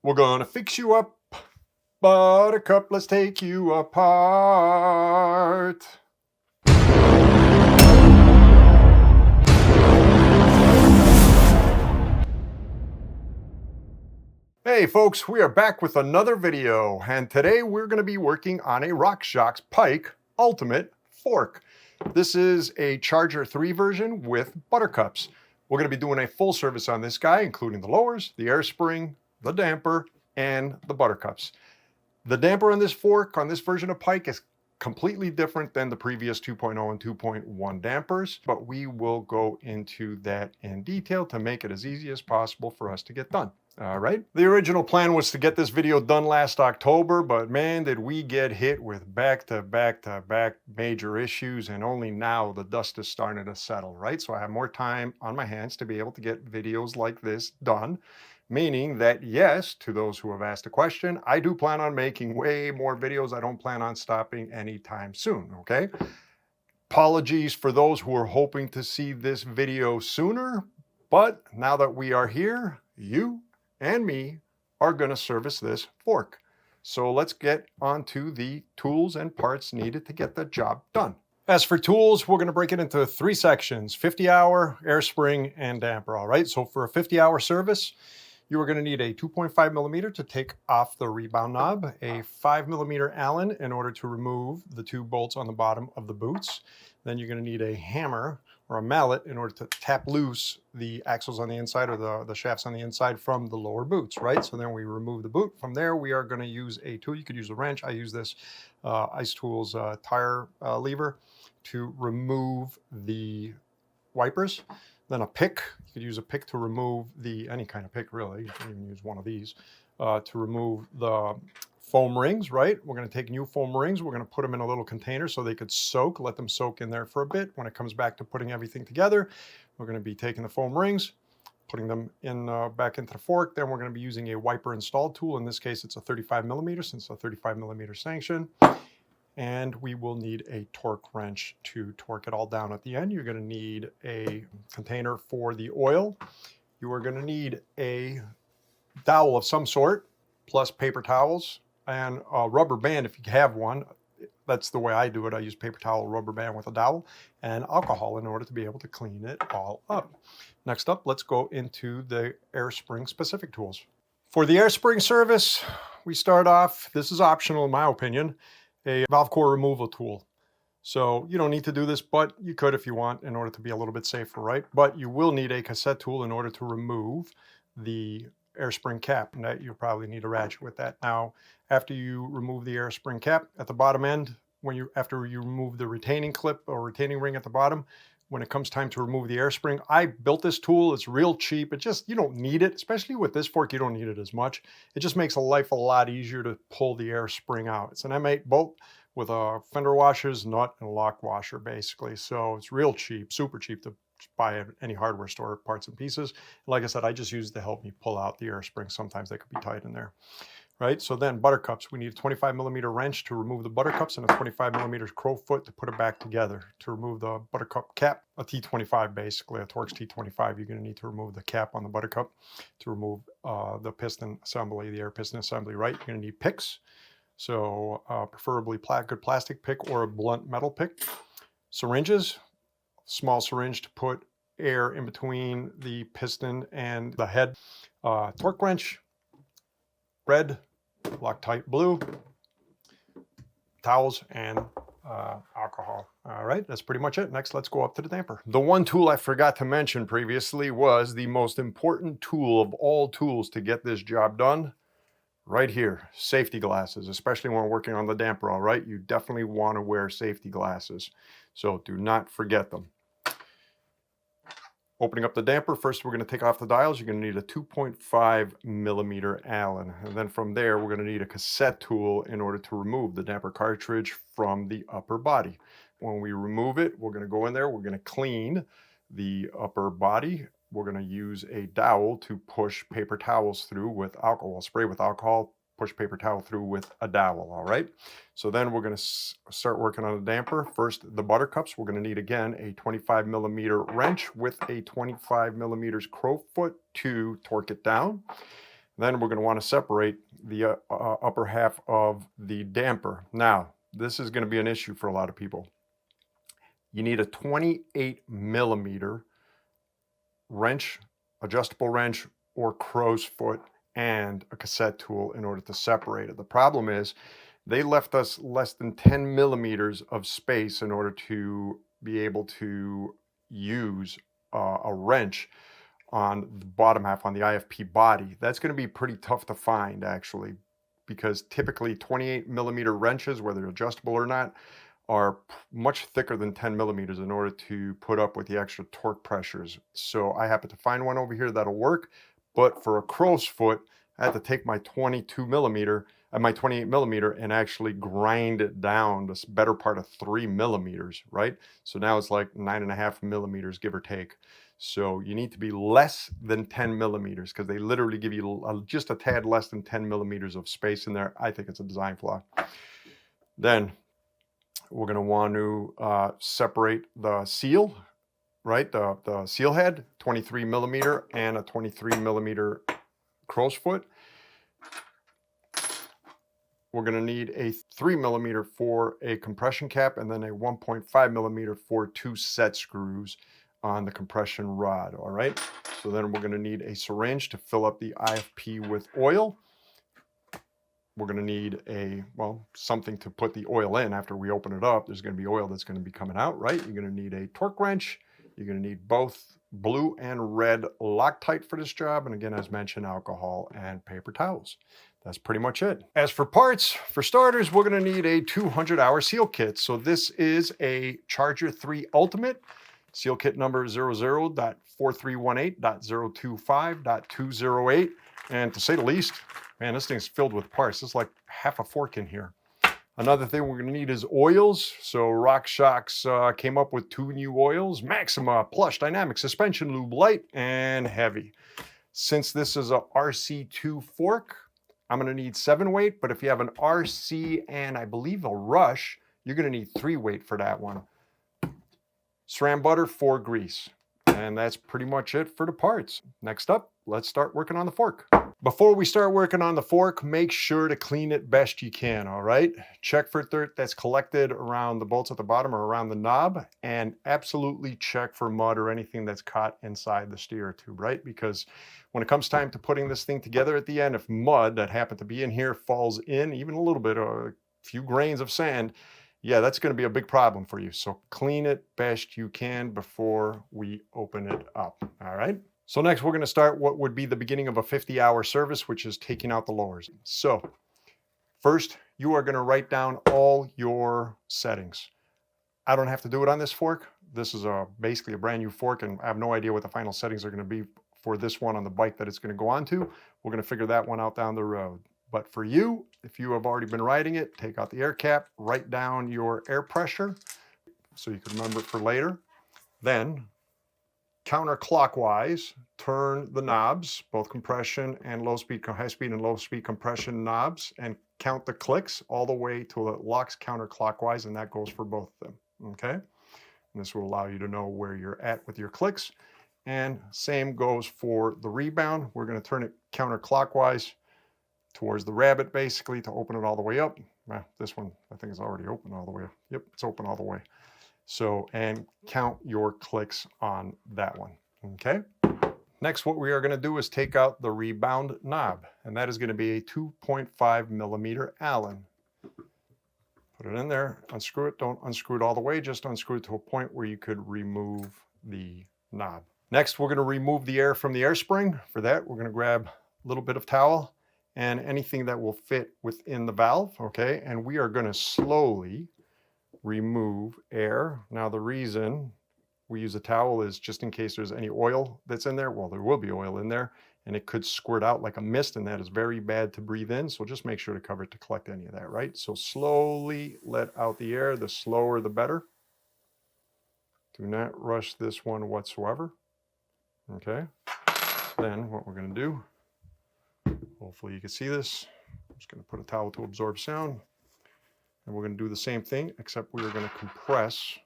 We're gonna fix you up, Buttercup, let's take you apart. Hey folks, we are back with another video, and today we're going to be working on a Rockshox PIke Ultimate Fork. This is a Charger 3 version with Buttercups. We're going to be doing a full service on this guy, including the lowers, the air spring, the damper, and the Buttercups. The damper on this fork, on this version of PIke, is completely different than the previous 2.0 and 2.1 dampers, but we will go into that in detail to make it as easy as possible for us to get done. All right. The original plan was to get this video done last October, but man, did we get hit with back-to-back major issues, and only now the dust is starting to settle, right? So I have more time on my hands to be able to get videos like this done, meaning that yes, to those who have asked a question, I do plan on making way more videos. I don't plan on stopping anytime soon, okay? Apologies for those who are hoping to see this video sooner, but now that we are here, you and me are going to service this fork. So let's get onto the tools and parts needed to get the job done. As for tools, we're going to break it into 3 sections: 50-hour, air spring, and damper. All right, so for a 50-hour service, you are going to need a 2.5 millimeter to take off the rebound knob, a 5 millimeter Allen in order to remove the 2 bolts on the bottom of the boots. Then you're going to need a hammer or a mallet in order to tap loose the axles on the inside, or the shafts on the inside, from the lower boots, right? So then we remove the boot. From there, we are going to use a tool. You could use a wrench. I use this Ice Tools tire lever to remove the wipers. Then a pick. You could use a pick to remove any kind of pick, really. You can even use one of these to remove the foam rings, right? We're going to take new foam rings. We're going to put them in a little container so they could soak, let them soak in there for a bit. When it comes back to putting everything together, we're going to be taking the foam rings, putting them in back into the fork. Then we're going to be using a wiper install tool. In this case, it's a 35 millimeter, since it's a 35 millimeter sanction. And we will need a torque wrench to torque it all down at the end. You're going to need a container for the oil. You are going to need a dowel of some sort, plus paper towels, and a rubber band if you have one. That's the way I do it. I use paper towel, rubber band with a dowel, and alcohol in order to be able to clean it all up. Next up, let's go into the air spring specific tools. For the air spring service, we start off, this is optional in my opinion, a valve core removal tool. So you don't need to do this, but you could if you want, in order to be a little bit safer, right? But you will need a cassette tool in order to remove the air spring cap, and that you probably need a ratchet with that. Now, after you remove the air spring cap at the bottom end, after you remove the retaining clip or retaining ring at the bottom, when it comes time to remove the air spring, I built this tool. It's real cheap. You don't need it, especially with this fork. You don't need it as much. It just makes life a lot easier to pull the air spring out. It's an M8 bolt with a fender washers, nut, and lock washer, basically. So it's real cheap, super cheap to buy at any hardware store, parts and pieces. Like I said, I just use it to help me pull out the air spring. Sometimes they could be tight in there, right? So then Buttercups, we need a 25 millimeter wrench to remove the Buttercups, and a 25 millimeter crow foot to put it back together. To remove the Buttercup cap, a T25 basically, a Torx T25, you're going to need to remove the cap on the Buttercup to remove the piston assembly, the air piston assembly, right? You're going to need picks. So preferably good plastic pick or a blunt metal pick. Syringes, small syringe to put air in between the piston and the head. Torque wrench, red, Loctite blue, towels, and alcohol. All right, that's pretty much it. Next, let's go up to the damper. The one tool I forgot to mention previously was the most important tool of all tools to get this job done. Right here, safety glasses, especially when working on the damper, all right? You definitely want to wear safety glasses, so do not forget them. Opening up the damper, first we're going to take off the dials. You're going to need a 2.5 millimeter Allen, and then from there we're going to need a cassette tool in order to remove the damper cartridge from the upper body. When we remove it, we're going to go in there, we're going to clean the upper body. We're going to use a dowel to push paper towels through with alcohol, spray with alcohol, push paper towel through with a dowel, all right? So then we're going to start working on the damper. First, the Buttercups. We're going to need, again, a 25 millimeter wrench with a 25 millimeters crow foot to torque it down. Then we're going to want to separate the upper half of the damper. Now, this is going to be an issue for a lot of people. You need a 28 millimeter wrench, adjustable wrench, or crow's foot, and a cassette tool in order to separate it. The problem is they left us less than 10 millimeters of space in order to be able to use a wrench on the bottom half, on the IFP body. That's going to be pretty tough to find, actually, because typically 28 millimeter wrenches, whether adjustable or not, are much thicker than 10 millimeters in order to put up with the extra torque pressures. So I happen to find one over here that'll work, but for a crow's foot, I had to take my 22 millimeter and my 28 millimeter and actually grind it down to the better part of 3 millimeters, right? So now it's like 9.5 millimeters, give or take. So you need to be less than 10 millimeters because they literally give you just a tad less than 10 millimeters of space in there. I think it's a design flaw. Then we're going to want to separate the seal, right? The seal head, 23 millimeter and a 23 millimeter crow's foot. We're going to need a 3 millimeter for a compression cap and then a 1.5 millimeter for 2 set screws on the compression rod. All right. So then we're going to need a syringe to fill up the IFP with oil. We're going to need something to put the oil in after we open it up. There's going to be oil that's going to be coming out, right? You're going to need a torque wrench. You're going to need both blue and red Loctite for this job. And again, as mentioned, alcohol and paper towels. That's pretty much it. As for parts, for starters, we're going to need a 200-hour seal kit. So this is a Charger 3 Ultimate. Seal kit number 00.4318.025.208. And to say the least, man, this thing's filled with parts. It's like half a fork in here. Another thing we're going to need is oils. So Rockshox came up with 2 new oils: Maxima, Plush, Dynamic, Suspension Lube, Light, and Heavy. Since this is a RC2 fork, I'm going to need 7 weight, but if you have an RC and I believe a Rush, you're going to need 3 weight for that one. SRAM butter, 4 grease. And that's pretty much it for the parts. Next up, let's start working on the fork. Before we start working on the fork, make sure to clean it best you can, all right? Check for dirt that's collected around the bolts at the bottom or around the knob, and absolutely check for mud or anything that's caught inside the steer tube, right? Because when it comes time to putting this thing together at the end, if mud that happened to be in here falls in, even a little bit, or a few grains of sand, yeah, that's going to be a big problem for you. So clean it best you can before we open it up, all right? So next we're going to start what would be the beginning of a 50-hour service, which is taking out the lowers. So first, you are going to write down all your settings. I don't have to do it on this fork. This is basically a brand new fork, and I have no idea what the final settings are going to be for this one on the bike that it's going to go on to. We're going to figure that one out down the road. But for you, if you have already been riding it, take out the air cap, write down your air pressure so you can remember it for later. Then counterclockwise, turn the knobs, both compression and low speed, high speed and low speed compression knobs, and count the clicks all the way till it locks counterclockwise, and that goes for both of them, okay? And this will allow you to know where you're at with your clicks. And same goes for the rebound. We're going to turn it counterclockwise towards the rabbit, basically, to open it all the way up. This one, I think, is already open all the way. Yep, it's open all the way. So, and count your clicks on that one, okay? Next, what we are going to do is take out the rebound knob, and that is going to be a 2.5 millimeter Allen. Put it in there, unscrew it. Don't unscrew it all the way, just unscrew it to a point where you could remove the knob. Next, we're going to remove the air from the air spring. For that, we're going to grab a little bit of towel and anything that will fit within the valve, okay? And we are going to slowly remove air. Now, the reason we use a towel is just in case there's any oil that's in there. Well, there will be oil in there, and it could squirt out like a mist, and that is very bad to breathe in. So just make sure to cover it to collect any of that, right? So slowly let out the air. The slower, the better. Do not rush this one whatsoever, okay? Then what we're going to do, hopefully you can see this. I'm just going to put a towel to absorb sound. And we're going to do the same thing, except we are going to compress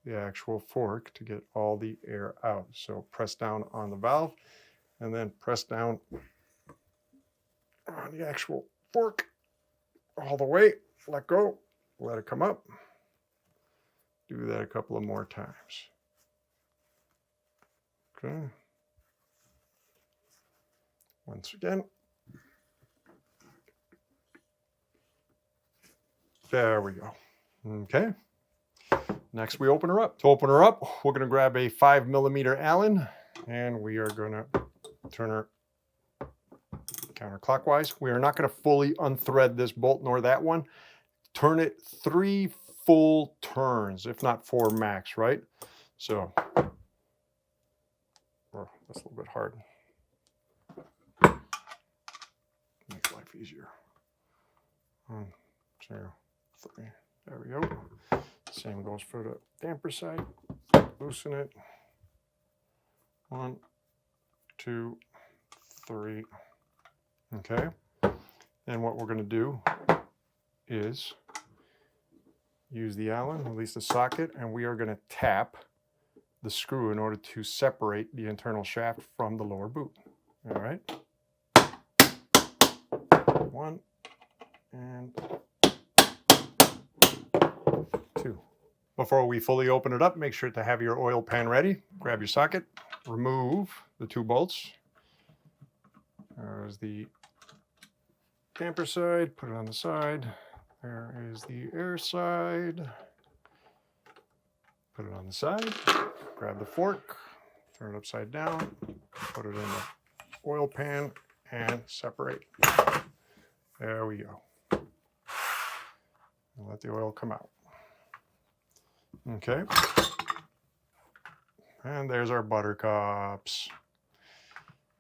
the actual fork to get all the air out. So press down on the valve and then press down on the actual fork all the way. Let go. Let it come up. Do that a couple of more times. Okay. Once again. There we go. Okay. Next, we open her up. To open her up, we're going to grab a 5mm Allen, and we are going to turn her counterclockwise. We are not going to fully unthread this bolt nor that one. Turn it 3 full turns, if not 4 max, right? So, oh, that's a little bit hard. Make life easier. 1, 2, 3. There we go. Same goes for the damper side. Loosen it. 1, 2, 3. Okay. And what we're going to do is use the Allen, release the socket, and we are going to tap the screw in order to separate the internal shaft from the lower boot. All right. 1 and 2. Before we fully open it up, make sure to have your oil pan ready. Grab your socket, remove the 2 bolts. There's the damper side, put it on the side. There is the air side. Put it on the side. Grab the fork, turn it upside down, put it in the oil pan, and separate. There we go. And let the oil come out. Okay. And there's our Buttercups.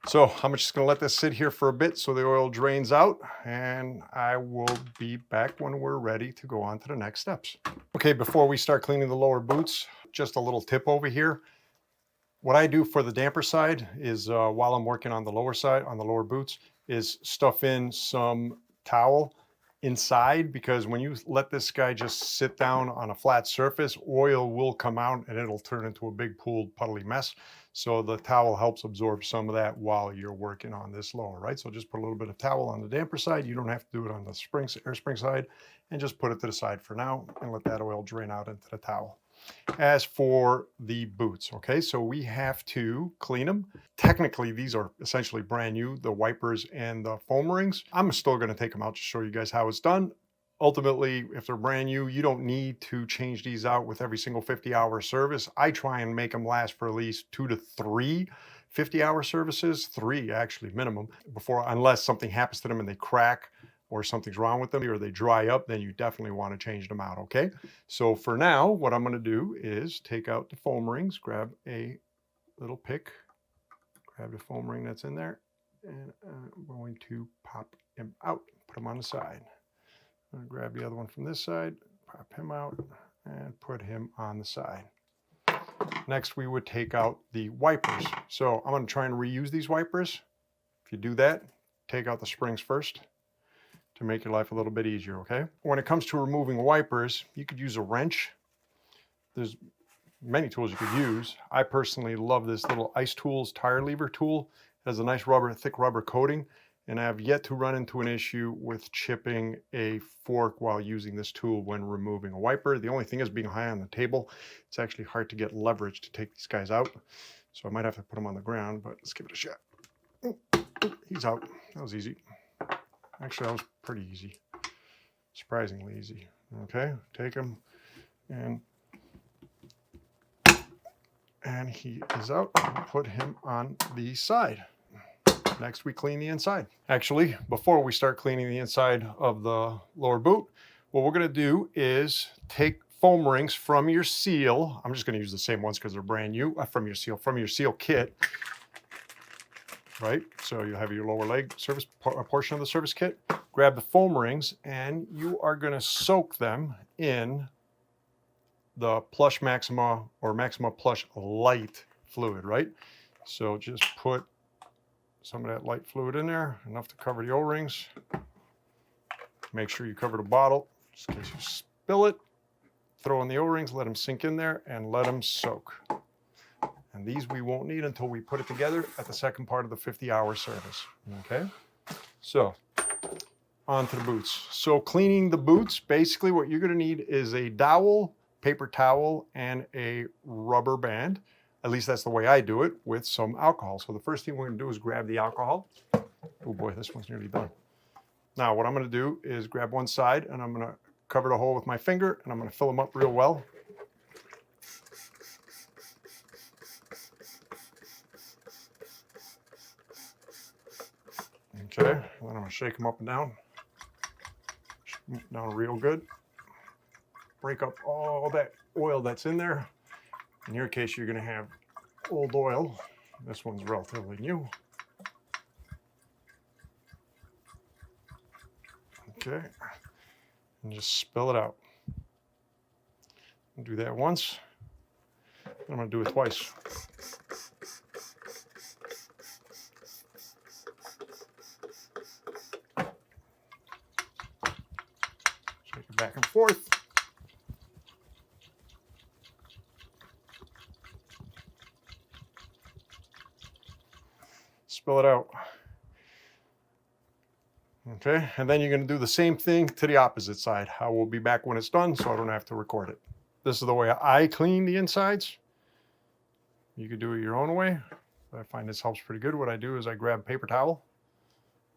So I'm just going to let this sit here for a bit so the oil drains out, and I will be back when we're ready to go on to the next steps. Okay, before we start cleaning the lower boots, just a little tip over here. What I do for the damper side is while I'm working on the lower side, on the lower boots, is stuff in some towel inside, because when you let this guy just sit down on a flat surface, oil will come out and it'll turn into a big pooled puddly mess. So the towel helps absorb some of that while you're working on this lower, right? So just put a little bit of towel on the damper side. You don't have to do it on the air spring side, and just put it to the side for now and let that oil drain out into the towel. As for the boots, okay, so we have to clean them. Technically, these are essentially brand new, the wipers and the foam rings. I'm still going to take them out to show you guys how it's done. Ultimately, if they're brand new, you don't need to change these out with every single 50-hour service. I try and make them last for at least 2 to 3 50-hour services, 3 actually minimum, before, unless something happens to them and they crack or something's wrong with them or they dry up, then you definitely want to change them out, okay? So for now, what I'm going to do is take out the foam rings, grab a little pick, grab the foam ring that's in there, and I'm going to pop him out, put him on the side. I'm going to grab the other one from this side, pop him out, and put him on the side. Next, we would take out the wipers. So I'm going to try and reuse these wipers. If you do that, take out the springs first to make your life a little bit easier, okay? When it comes to removing wipers, you could use a wrench. There's many tools you could use. I personally love this little Ice Tools tire lever tool. It has a nice thick rubber coating, and I have yet to run into an issue with chipping a fork while using this tool when removing a wiper. The only thing is, being high on the table, it's actually hard to get leverage to take these guys out. So I might have to put them on the ground, but let's give it a shot. He's out. That was easy. Actually, that was pretty easy. Surprisingly easy. Okay, take him, and he is out. Put him on the side. Next, we clean the inside. Actually, before we start cleaning the inside of the lower boot, what we're going to do is take foam rings from your seal. I'm just going to use the same ones because they're brand new. From your seal kit. Right, so you have your lower leg service portion of the service kit. Grab the foam rings, and you are going to soak them in the Plush Maxima or Maxima Plush Light fluid, right? So just put some of that light fluid in there, enough to cover the O-rings. Make sure you cover the bottle, just in case you spill it. Throw in the O-rings, let them sink in there, and let them soak. And these we won't need until we put it together at the second part of the 50-hour service, okay? So onto the boots. So cleaning the boots, basically what you're going to need is a dowel, paper towel, and a rubber band. At least that's the way I do it, with some alcohol. So the first thing we're going to do is grab the alcohol. Oh boy, this one's nearly done. Now what I'm going to do is grab one side and I'm going to cover the hole with my finger and I'm going to fill them up real well. Okay, and then I'm going to shake them up and down. Shake them down real good. Break up all that oil that's in there. In your case, you're going to have old oil. This one's relatively new. Okay, and just spill it out. I'll do that once. I'm going to do it twice. Shake it back and forth. Spill it out. Okay, and then you're going to do the same thing to the opposite side. I will be back when it's done so I don't have to record it. This is the way I clean the insides. You could do it your own way. I find this helps pretty good. What I do is I grab a paper towel,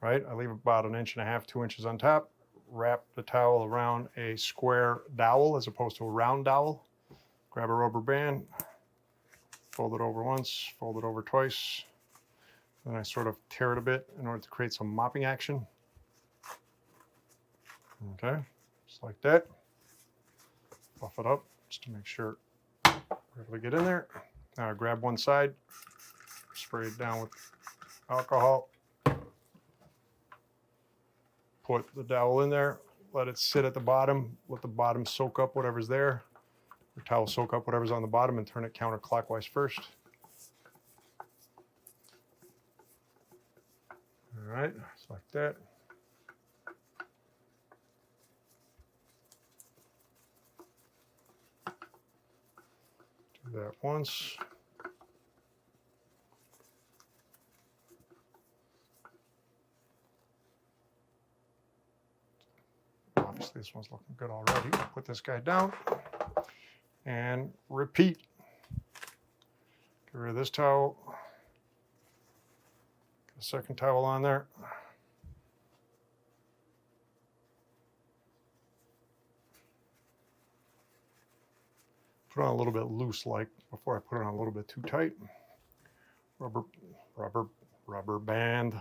right? I leave about 1.5 inches, 2 inches on top. Wrap the towel around a square dowel as opposed to a round dowel. Grab a rubber band, fold it over once, fold it over twice. Then I sort of tear it a bit in order to create some mopping action. Okay, just like that. Buff it up just to make sure we're able to get in there. Now I grab one side, spray it down with alcohol, put the dowel in there, let it sit at the bottom, let the bottom soak up whatever's there. The towel soak up whatever's on the bottom and turn it counterclockwise first. All right, just like that. Do that once. Obviously, this one's looking good already. Put this guy down and repeat. Get rid of this towel. Get a second towel on there. Put it on a little bit loose, like before I put it on a little bit too tight. Rubber band.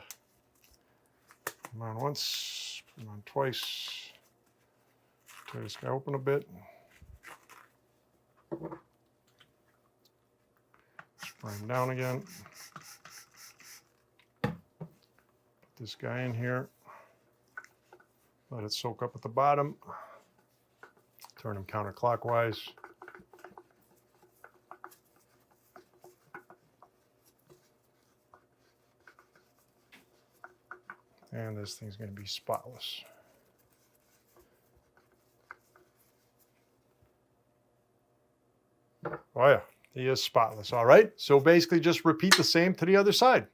Put them on once, put them on twice. Tear this guy open a bit. Spray him down again. Put this guy in here. Let it soak up at the bottom. Turn him counterclockwise. And this thing's going to be spotless. Oh yeah, he is spotless. All right, so basically just repeat the same to the other side.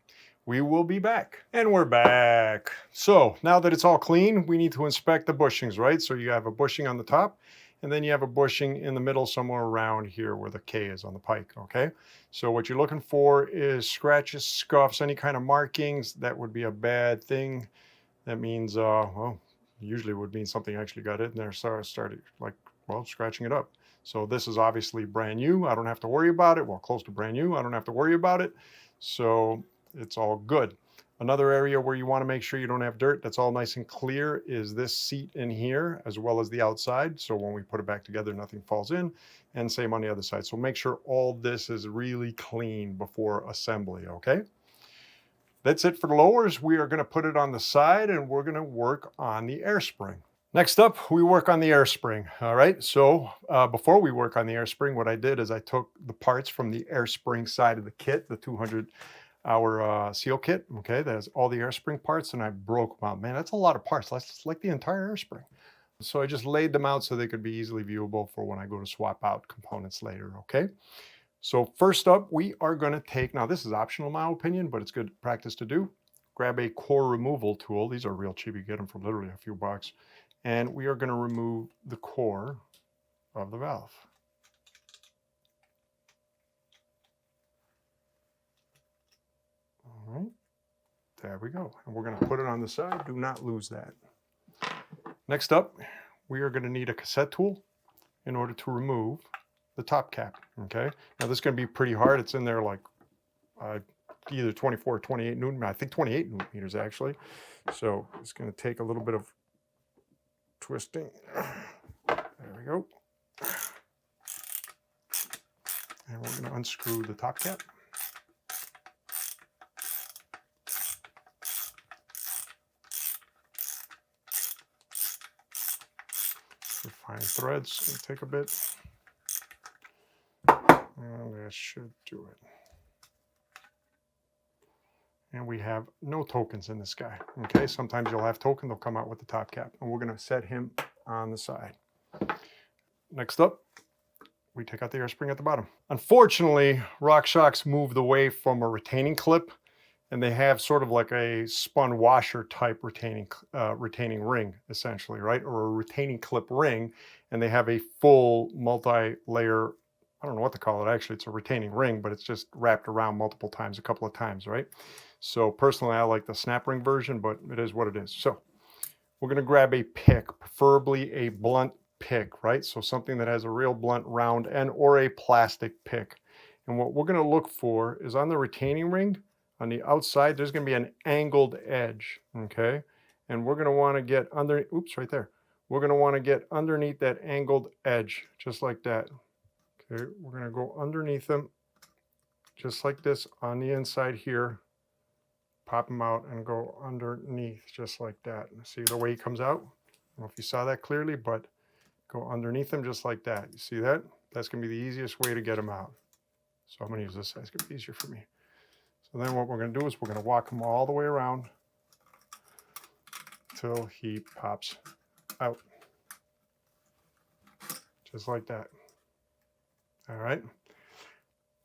We will be back. And we're back. So now that it's all clean, we need to inspect the bushings, right? So you have a bushing on the top, and then you have a bushing in the middle somewhere around here where the K is on the pike, okay? So what you're looking for is scratches, scuffs, any kind of markings. That would be a bad thing. That means, well, usually it would mean something actually got in there, so I started like, well, scratching it up. So this is obviously brand new. I don't have to worry about it. Well, close to brand new. I don't have to worry about it. So it's all good. Another area where you want to make sure you don't have dirt that's all nice and clear is this seat in here, as well as the outside. So when we put it back together, nothing falls in. And same on the other side. So make sure all this is really clean before assembly, okay? That's it for the lowers. We are going to put it on the side and we're going to work on the air spring. Next up, we work on the air spring. All right, so before we work on the air spring, what I did is I took the parts from the air spring side of the kit, the 200-hour seal kit, okay, that has all the air spring parts, and I broke them out. Man, that's a lot of parts. That's like the entire air spring. So I just laid them out so they could be easily viewable for when I go to swap out components later, okay? So first up, we are going to take, now this is optional in my opinion, but it's good practice to do. grab a core removal tool. These are real cheap. You get them for literally a few bucks. And we are going to remove the core of the valve. All right, there we go. And we're going to put it on the side. Do not lose that. Next up, we are going to need a cassette tool in order to remove the top cap, okay? Now this is going to be pretty hard. It's in there like either 24 or 28 Newton, I think 28 Newton meters actually. So it's going to take a little bit of twisting. There we go. And we're going to unscrew the top cap. Fine threads, it'll take a bit. And that should do it. And we have no tokens in this guy. Okay, sometimes you'll have token, they'll come out with the top cap. And we're going to set him on the side. Next up, we take out the air spring at the bottom. Unfortunately, Rockshox moved away from a retaining clip, and they have sort of like a spun washer type retaining ring, essentially, right? Or a retaining clip ring, and they have a full multi-layer, I don't know what to call it actually, it's a retaining ring, but it's just wrapped around multiple times, a couple of times, right? So personally, I like the snap ring version, but it is what it is. So we're gonna grab a pick, preferably a blunt pick, right? So something that has a real blunt round end or a plastic pick. And what we're gonna look for is on the retaining ring, on the outside, there's going to be an angled edge, okay? And we're going to want to get under, oops, right there. We're going to want to get underneath that angled edge, just like that. Okay, we're going to go underneath them, just like this on the inside here. Pop them out and go underneath, just like that. See the way he comes out? I don't know if you saw that clearly, but go underneath them just like that. You see that? That's going to be the easiest way to get them out. So I'm going to use this side. It's going to be easier for me. So then what we're going to do is we're going to walk him all the way around till he pops out. Just like that. All right.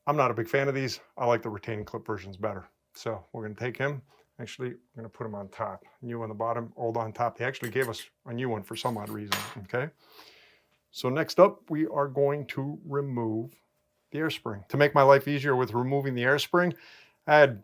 I'm not a big fan of these. I like the retaining clip versions better. So we're going to take him. Actually, we're going to put him on top. New on the bottom, old on top. They actually gave us a new one for some odd reason. Okay. So next up, we are going to remove the air spring. To make my life easier with removing the air spring, I had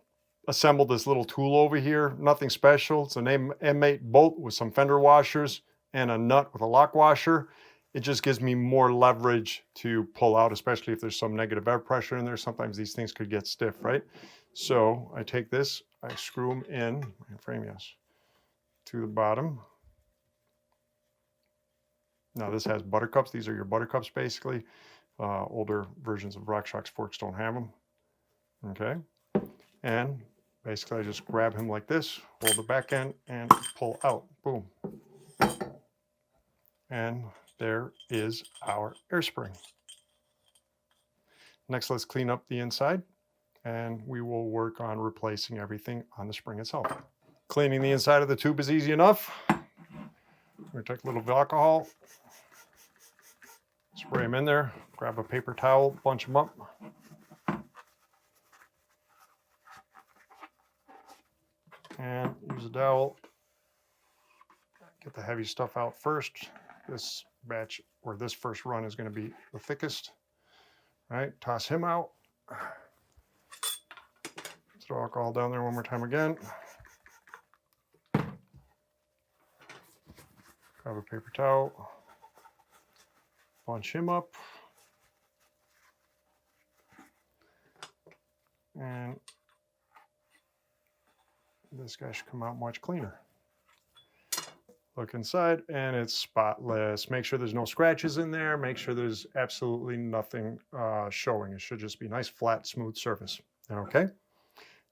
assembled this little tool over here, nothing special. It's an M8 bolt with some fender washers and a nut with a lock washer. It just gives me more leverage to pull out, especially if there's some negative air pressure in there. Sometimes these things could get stiff, right? So I take this, I screw them in, frame, yes, to the bottom. Now this has Buttercups. These are your Buttercups basically. Older versions of Rockshox forks don't have them. Okay. And basically I just grab him like this, hold the back end and pull out, boom. And there is our air spring. Next, let's clean up the inside and we will work on replacing everything on the spring itself. Cleaning the inside of the tube is easy enough. We're gonna take a little alcohol, spray them in there, grab a paper towel, bunch them up. And use a dowel. Get the heavy stuff out first. This batch, or this first run, is going to be the thickest. All right, toss him out. Throw alcohol down there one more time again. Grab a paper towel. Bunch him up. And this guy should come out much cleaner. Look inside and it's spotless. Make sure there's no scratches in there. Make sure there's absolutely nothing showing. It should just be nice, flat, smooth surface. Okay.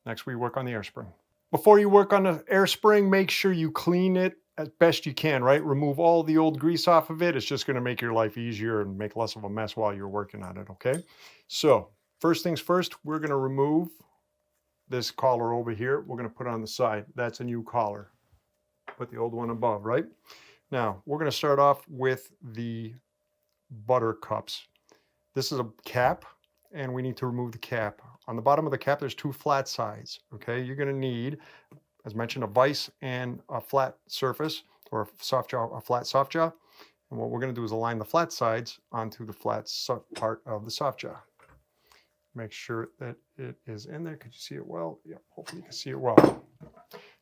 Next, we work on the air spring. Before you work on the air spring, make sure you clean it as best you can, right? Remove all the old grease off of it. It's just going to make your life easier and make less of a mess while you're working on it. Okay. So first things first, we're going to remove this collar over here. We're going to put it on the side. That's a new collar. Put the old one above, right? Now, we're going to start off with the Buttercups. This is a cap, and we need to remove the cap. On the bottom of the cap, there's two flat sides, okay? You're going to need as mentioned, a vise and a flat surface, or a soft jaw, a flat soft jaw. And what we're going to do is align the flat sides onto the flat part of the soft jaw. Make sure that it is in there. Could you see it well? Yeah, hopefully you can see it well.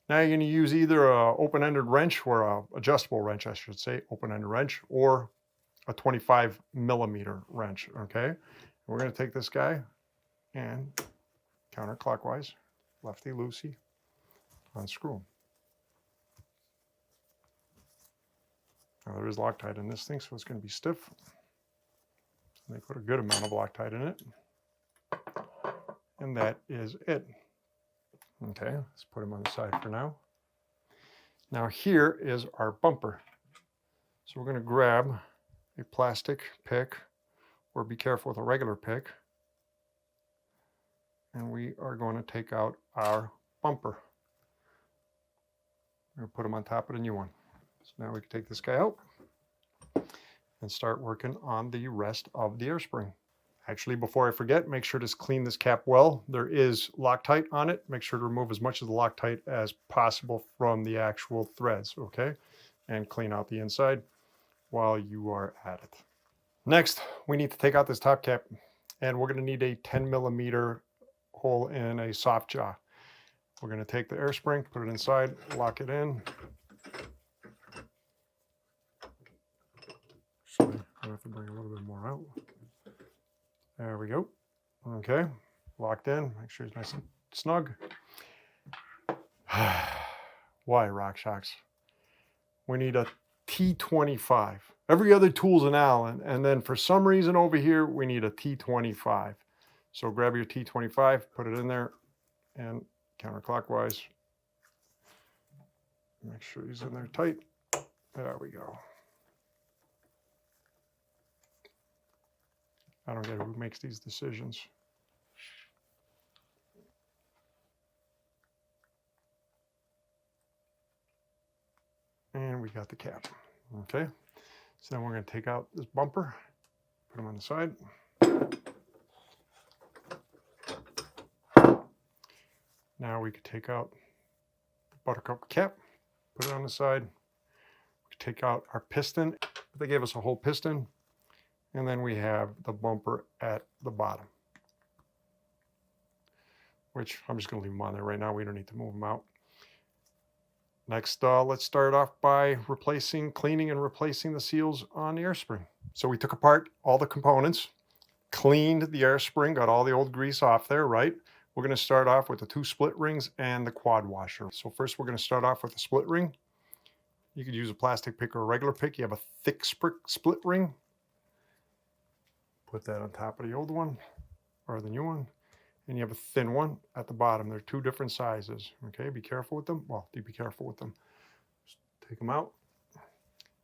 Now you're going to use either a open-ended wrench, or a adjustable wrench, I should say, open-ended wrench, or a 25 millimeter wrench, okay? We're going to take this guy and counterclockwise, lefty-loosey, unscrew him. Now there is Loctite in this thing, so it's going to be stiff. They put a good amount of Loctite in it. And that is it. Okay, let's put him on the side for now. Now here is our bumper. So we're going to grab a plastic pick, or be careful with a regular pick. And we are going to take out our bumper. We're going to put him on top of the new one. So now we can take this guy out and start working on the rest of the air spring. Actually, before I forget, make sure to clean this cap well. There is Loctite on it. Make sure to remove as much of the Loctite as possible from the actual threads, okay? And clean out the inside while you are at it. Next, we need to take out this top cap, and we're going to need a 10 millimeter hole in a soft jaw. We're going to take the air spring, put it inside, lock it in. Actually, I have to bring a little bit more out. There we go. Okay, locked in. Make sure it's nice and snug. Why, Rockshox? We need a T25. Every other tool's an Allen, and then for some reason over here, we need a T25. So grab your T25, put it in there, and counterclockwise. Make sure he's in there tight. There we go. I don't get who makes these decisions. And we got the cap. Okay. So then we're going to take out this bumper, put him on the side. Now we could take out the Buttercup cap, put it on the side. We could take out our piston. They gave us a whole piston. And then we have the bumper at the bottom, which I'm just going to leave them on there right now. We don't need to move them out. Next, let's start off by cleaning and replacing the seals on the air spring. So we took apart all the components, cleaned the air spring, got all the old grease off there, right? We're going to start off with the 2 split rings and the quad washer. So first we're going to start off with the split ring. You could use a plastic pick or a regular pick. You have a thick split ring. Put that on top of the old one, or the new one. And you have a thin one at the bottom. They're 2 different sizes. Okay, be careful with them. Well, be careful with them. Just take them out.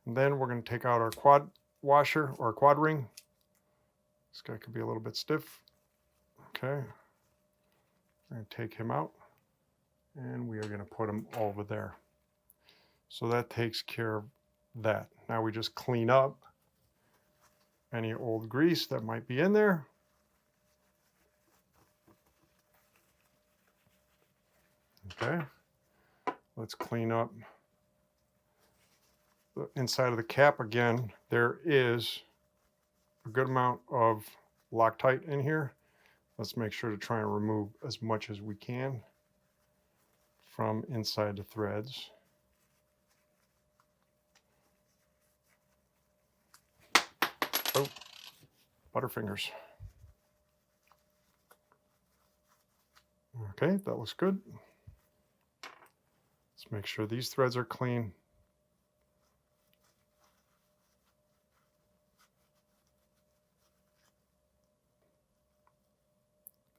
And then we're going to take out our quad washer, or quad ring. This guy could be a little bit stiff. Okay. We're going to take him out. And we are going to put him over there. So that takes care of that. Now we just clean up any old grease that might be in there. Okay, let's clean up the inside of the cap again. There is a good amount of Loctite in here. Let's make sure to try and remove as much as we can from inside the threads. Oh, Butterfingers. Okay, that looks good. Let's make sure these threads are clean.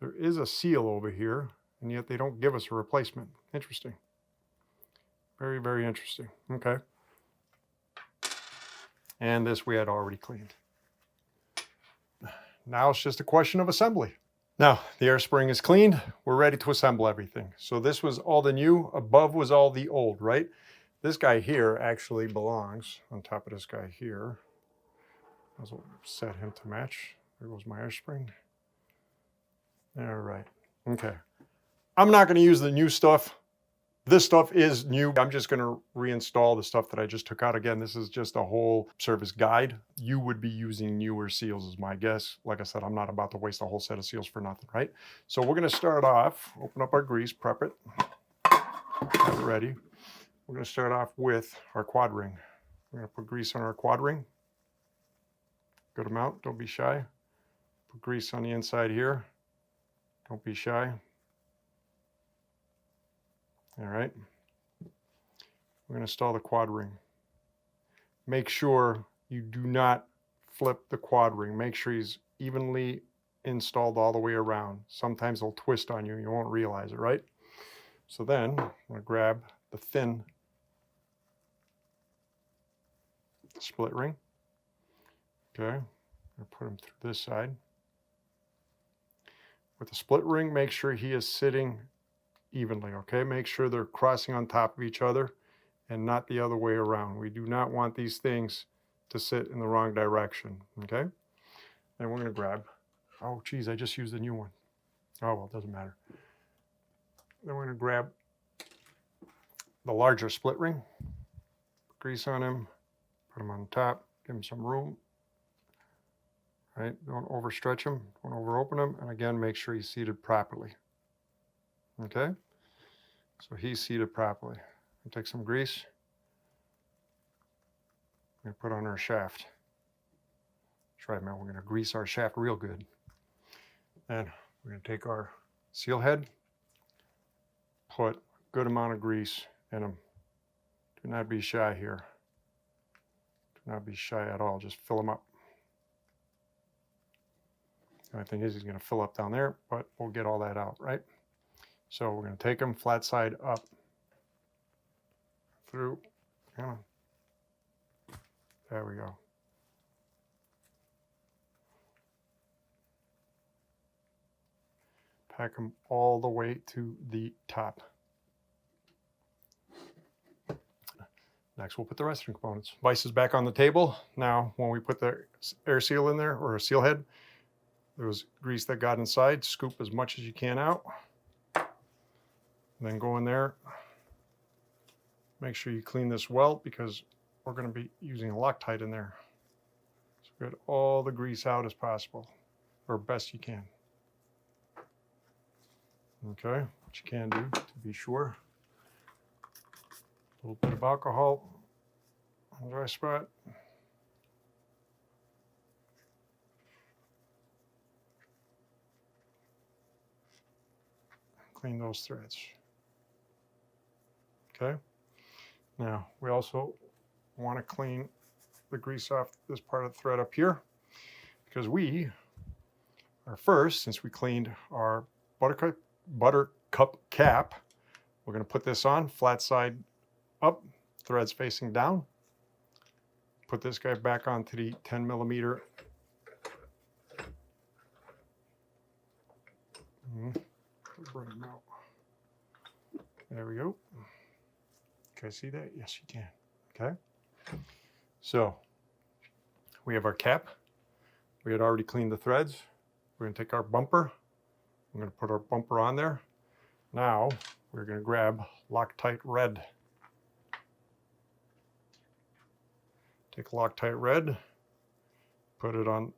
There is a seal over here, and yet they don't give us a replacement. Interesting. Very, very interesting. Okay. And this we had already cleaned. Now it's just a question of assembly. Now the air spring is cleaned. We're ready to assemble everything. So this was all the new, above was all the old, right? This guy here actually belongs on top of this guy here. I'll set him to match. There goes my air spring. All right, okay. I'm not gonna use the new stuff. This stuff is new. I'm just going to reinstall the stuff that I just took out. Again, this is just a whole service guide. You would be using newer seals is my guess. Like I said, I'm not about to waste a whole set of seals for nothing, right? So we're going to start off, open up our grease, prep it, have it ready. We're going to start off with our quad ring. We're going to put grease on our quad ring. Good amount, don't be shy. Put grease on the inside here. Don't be shy. All right. We're going to install the quad ring. Make sure you do not flip the quad ring. Make sure he's evenly installed all the way around. Sometimes they'll twist on you and you won't realize it, right? So then I'm going to grab the thin split ring. Okay. I'm going to put him through this side. With the split ring, make sure he is sitting evenly, okay? Make sure they're crossing on top of each other and not the other way around. We do not want these things to sit in the wrong direction, okay? And we're going to grab, oh geez, I just used the new one. Oh well, it doesn't matter. Then we're going to grab the larger split ring, put grease on him, put him on top, give him some room, right? Don't overstretch him, don't overopen him, and again, make sure he's seated properly, okay? So he's seated properly. We'll take some grease and put on our shaft. That's right, man. We're going to grease our shaft real good. And we're going to take our seal head, put a good amount of grease in them. Do not be shy here. Do not be shy at all. Just fill them up. The only thing is he's going to fill up down there, but we'll get all that out, right? So we're going to take them flat side up through. There we go. Pack them all the way to the top. Next, we'll put the rest of the components. Vise is back on the table. Now, when we put the air seal in there, or a seal head, there was grease that got inside. Scoop as much as you can out. And then go in there. Make sure you clean this well because we're going to be using Loctite in there. So get all the grease out as possible, or best you can. Okay, what you can do to be sure. A little bit of alcohol on the dry spot. Clean those threads. Okay. Now, we also want to clean the grease off this part of the thread up here because we are first, since we cleaned our Buttercup cap, we're going to put this on flat side up, threads facing down. Put this guy back onto the 10 millimeter. Bring him out. There we go. Can I see that? Yes, you can. Okay. So we have our cap. We had already cleaned the threads. We're going to take our bumper. I'm going to put our bumper on there. Now we're going to grab Loctite Red. Take Loctite Red, put it on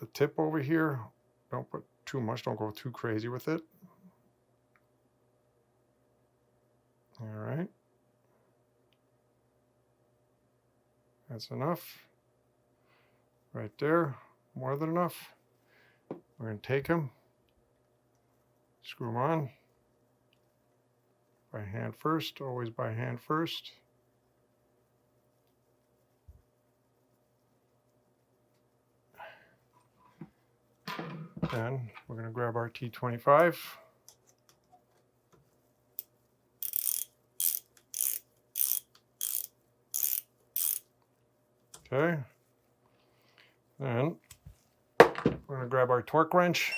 the tip over here. Don't put too much, don't go too crazy with it. All right. That's enough. Right there, more than enough. We're going to take them, screw them on. By hand first, always by hand first. Then we're going to grab our T25. Okay. Then we're going to grab our torque wrench,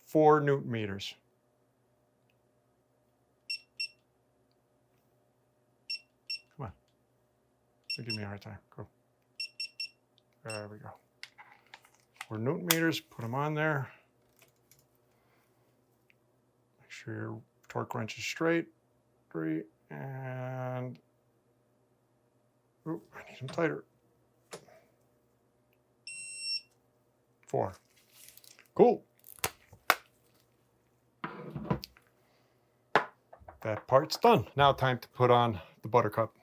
4 Newton meters. Come on. Don't give me a hard time. Go. There we go. 4 Newton meters, put them on there. Make sure your torque wrench is straight. 3, and ooh, I need them tighter. 4. Cool. That part's done. Now time to put on the Buttercup.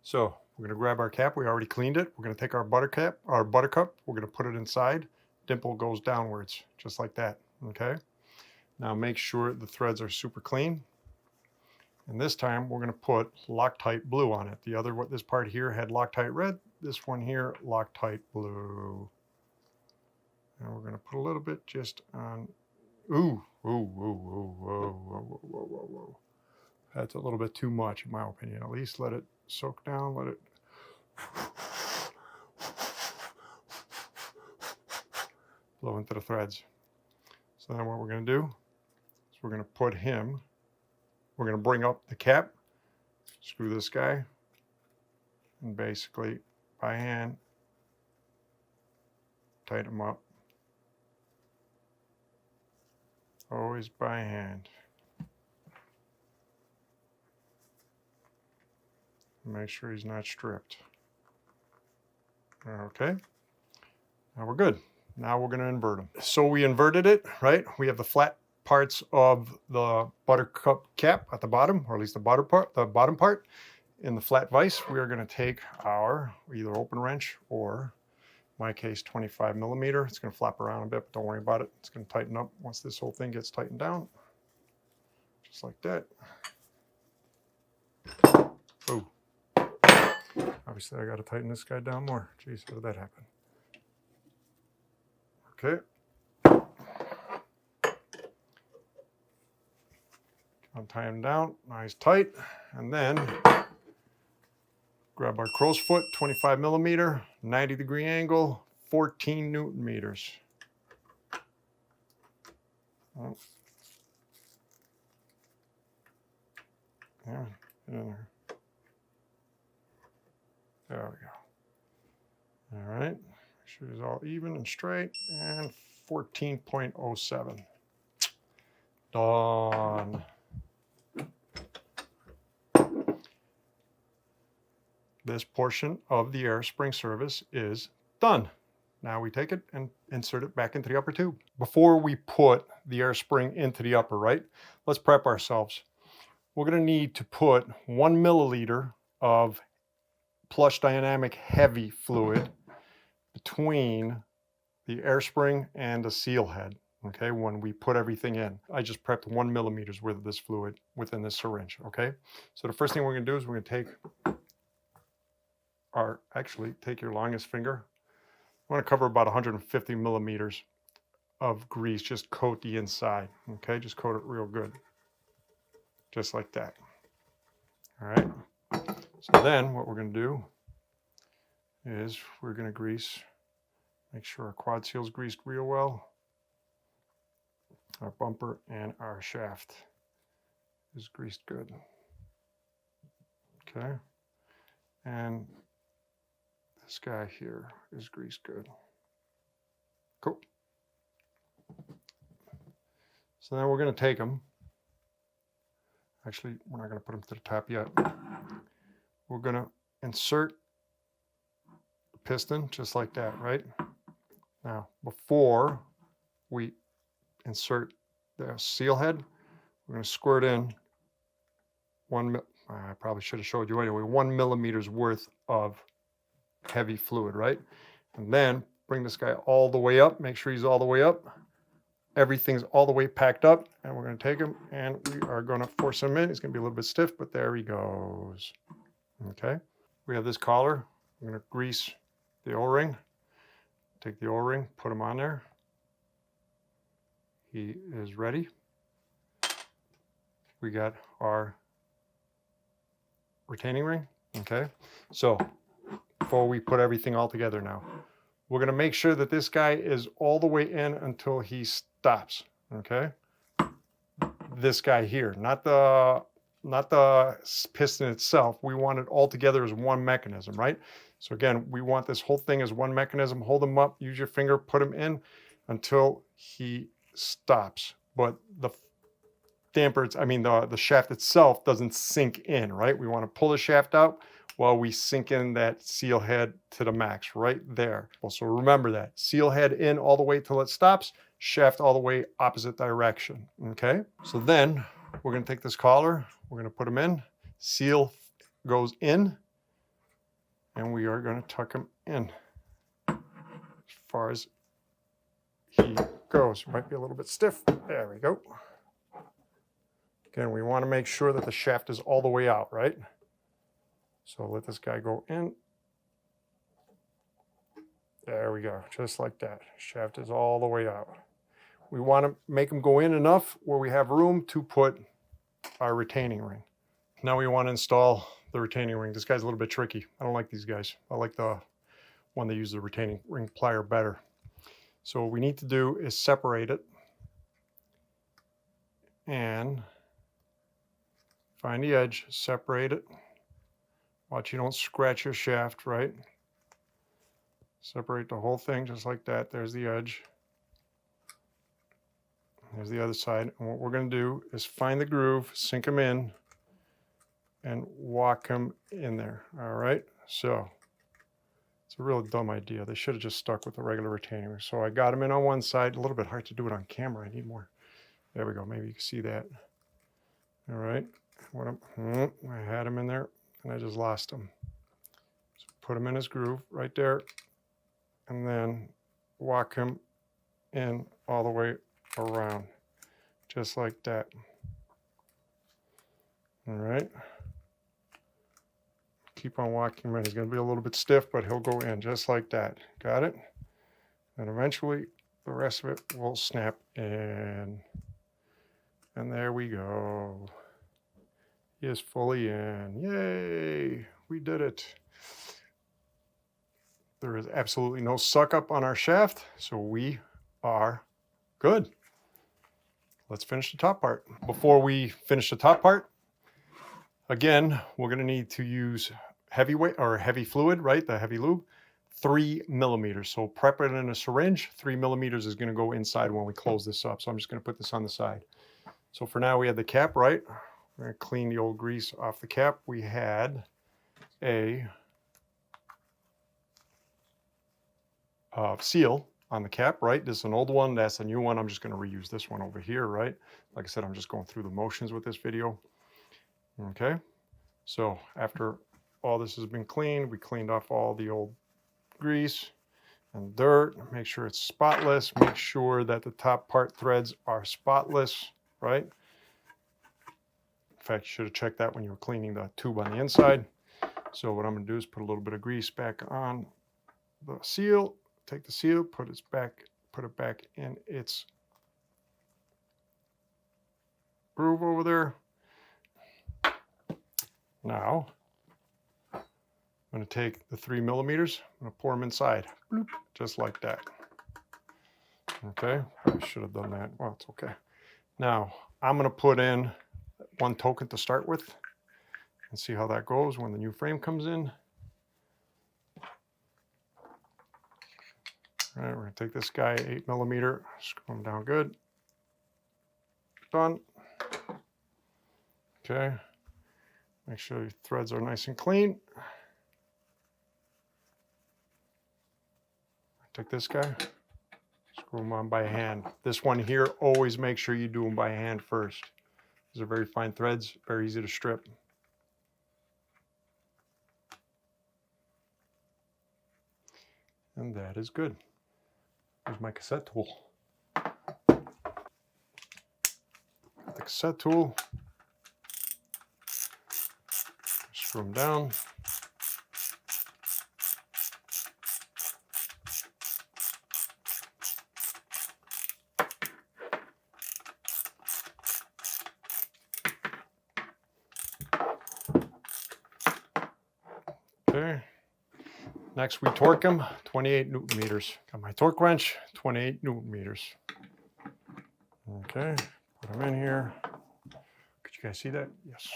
So we're going to grab our cap. We already cleaned it. We're going to take our Buttercup. We're going to put it inside. Dimple goes downwards, just like that. Okay. Now make sure the threads are super clean. And this time we're going to put Loctite blue on it. The other, this part here had Loctite red. This one here, Loctite blue. And we're going to put a little bit just on. Ooh, ooh, ooh, ooh, whoa, whoa, whoa, whoa, whoa. That's a little bit too much, in my opinion. At least let it soak down. Let it. Blow into the threads. So then what we're going to do is we're going to put him. We're going to bring up the cap, screw this guy, and basically by hand tighten him up. Always by hand. Make sure he's not stripped. Okay. Now we're good. Now we're going to invert him. So we inverted it, right? We have the flat parts of the Buttercup cap at the bottom, or at least the bottom part. In the flat vise, we are going to take our either open wrench or, in my case, 25 millimeter. It's going to flap around a bit, but don't worry about it. It's going to tighten up once this whole thing gets tightened down. Just like that. Ooh. Obviously, I got to tighten this guy down more. Jeez, how did that happen? Okay. Untie him down, nice tight, and then grab our crow's foot, 25 millimeter, 90-degree angle, 14 Newton meters. Oh. Yeah, there. There we go. All right, make sure it's all even and straight, and 14.07. Done. This portion of the air spring service is done. Now we take it and insert it back into the upper tube. Before we put the air spring into the upper, right, let's prep ourselves. We're going to need to put 1 milliliter of plush dynamic heavy fluid between the air spring and the seal head. Okay, when we put everything in. I just prepped 1 millimeter's worth of this fluid within this syringe. Okay, so the first thing we're going to do is we're going to take take your longest finger. I want to cover about 150 millimeters of grease. Just coat the inside. Okay, just coat it real good. Just like that. All right. So then what we're going to do is we're going to grease. Make sure our quad seal's greased real well. Our bumper and our shaft is greased good. Okay. And this guy here is greased good. Cool. So then we're going to take them. Actually, we're not going to put them to the top yet. We're going to insert the piston just like that, right? Now, before we insert the seal head, we're going to squirt in I probably should have showed you anyway, 1 millimeter's worth of heavy fluid, right? And then bring this guy all the way up. Make sure he's all the way up. Everything's all the way packed up, and we're going to take him and we are going to force him in. He's going to be a little bit stiff, but there he goes. Okay. We have this collar. I'm going to grease the O-ring. Take the O-ring, put him on there. He is ready. We got our retaining ring. Okay. So before we put everything all together now, we're going to make sure that this guy is all the way in until he stops. Okay. This guy here, not the piston itself. We want it all together as one mechanism, right? So again, we want this whole thing as one mechanism. Hold him up, use your finger, put him in until he stops. But damper, the shaft itself doesn't sink in, right? We want to pull the shaft out while we sink in that seal head to the max right there. Also remember that, seal head in all the way till it stops, shaft all the way opposite direction, okay? So then we're gonna take this collar, we're gonna put him in, seal goes in, and we are gonna tuck him in as far as he goes. Might be a little bit stiff, there we go. Again, we wanna make sure that the shaft is all the way out, right? So let this guy go in. There we go, just like that. Shaft is all the way out. We want to make them go in enough where we have room to put our retaining ring. Now we want to install the retaining ring. This guy's a little bit tricky. I don't like these guys. I like the one that uses the retaining ring plier better. So what we need to do is separate it and find the edge, separate it. Watch you don't scratch your shaft, right? Separate the whole thing just like that. There's the edge. There's the other side. And what we're going to do is find the groove, sink them in, and walk them in there. All right? So it's a real dumb idea. They should have just stuck with the regular retaining ring. So I got them in on one side. A little bit hard to do it on camera. I need more. There we go. Maybe you can see that. All right. I had them in there, and I just lost them. So put them in his groove right there, and then walk him in all the way around, just like that. All right. Keep on walking him in. He's going to be a little bit stiff, but he'll go in just like that. Got it? And eventually, the rest of it will snap in. And there we go. He is fully in. Yay! We did it. There is absolutely no suck up on our shaft, so we are good. Let's finish the top part. Before we finish the top part, again, we're going to need to use heavyweight or heavy fluid, right? The heavy lube, 3 millimeters. So prep it in a syringe. 3 millimeters is going to go inside when we close this up. So I'm just going to put this on the side. So for now, we had the cap, right? We're going to clean the old grease off the cap. We had a seal on the cap, right? This is an old one. That's a new one. I'm just going to reuse this one over here, right? Like I said, I'm just going through the motions with this video. Okay. So after all this has been cleaned, we cleaned off all the old grease and dirt. Make sure it's spotless. Make sure that the top part threads are spotless, right? In fact, you should have checked that when you were cleaning the tube on the inside. So what I'm going to do is put a little bit of grease back on the seal. Take the seal, put it back in its groove over there. Now, I'm going to take the 3 millimeters, I'm going to pour them inside, bloop, just like that. Okay, I should have done that. Well, it's okay. Now, I'm going to put in one token to start with and see how that goes when the new frame comes in. All right, we're going to take this guy, 8 millimeter, screw him down good. Done. Okay. Make sure your threads are nice and clean. Take this guy, screw them on by hand. This one here, always make sure you do them by hand first. These are very fine threads, very easy to strip. And that is good. Here's my cassette tool. The cassette tool. Screw them down. Okay. Next we torque them, 28 Newton meters. Got my torque wrench, 28 Newton meters. Okay, put them in here. Could you guys see that? Yes.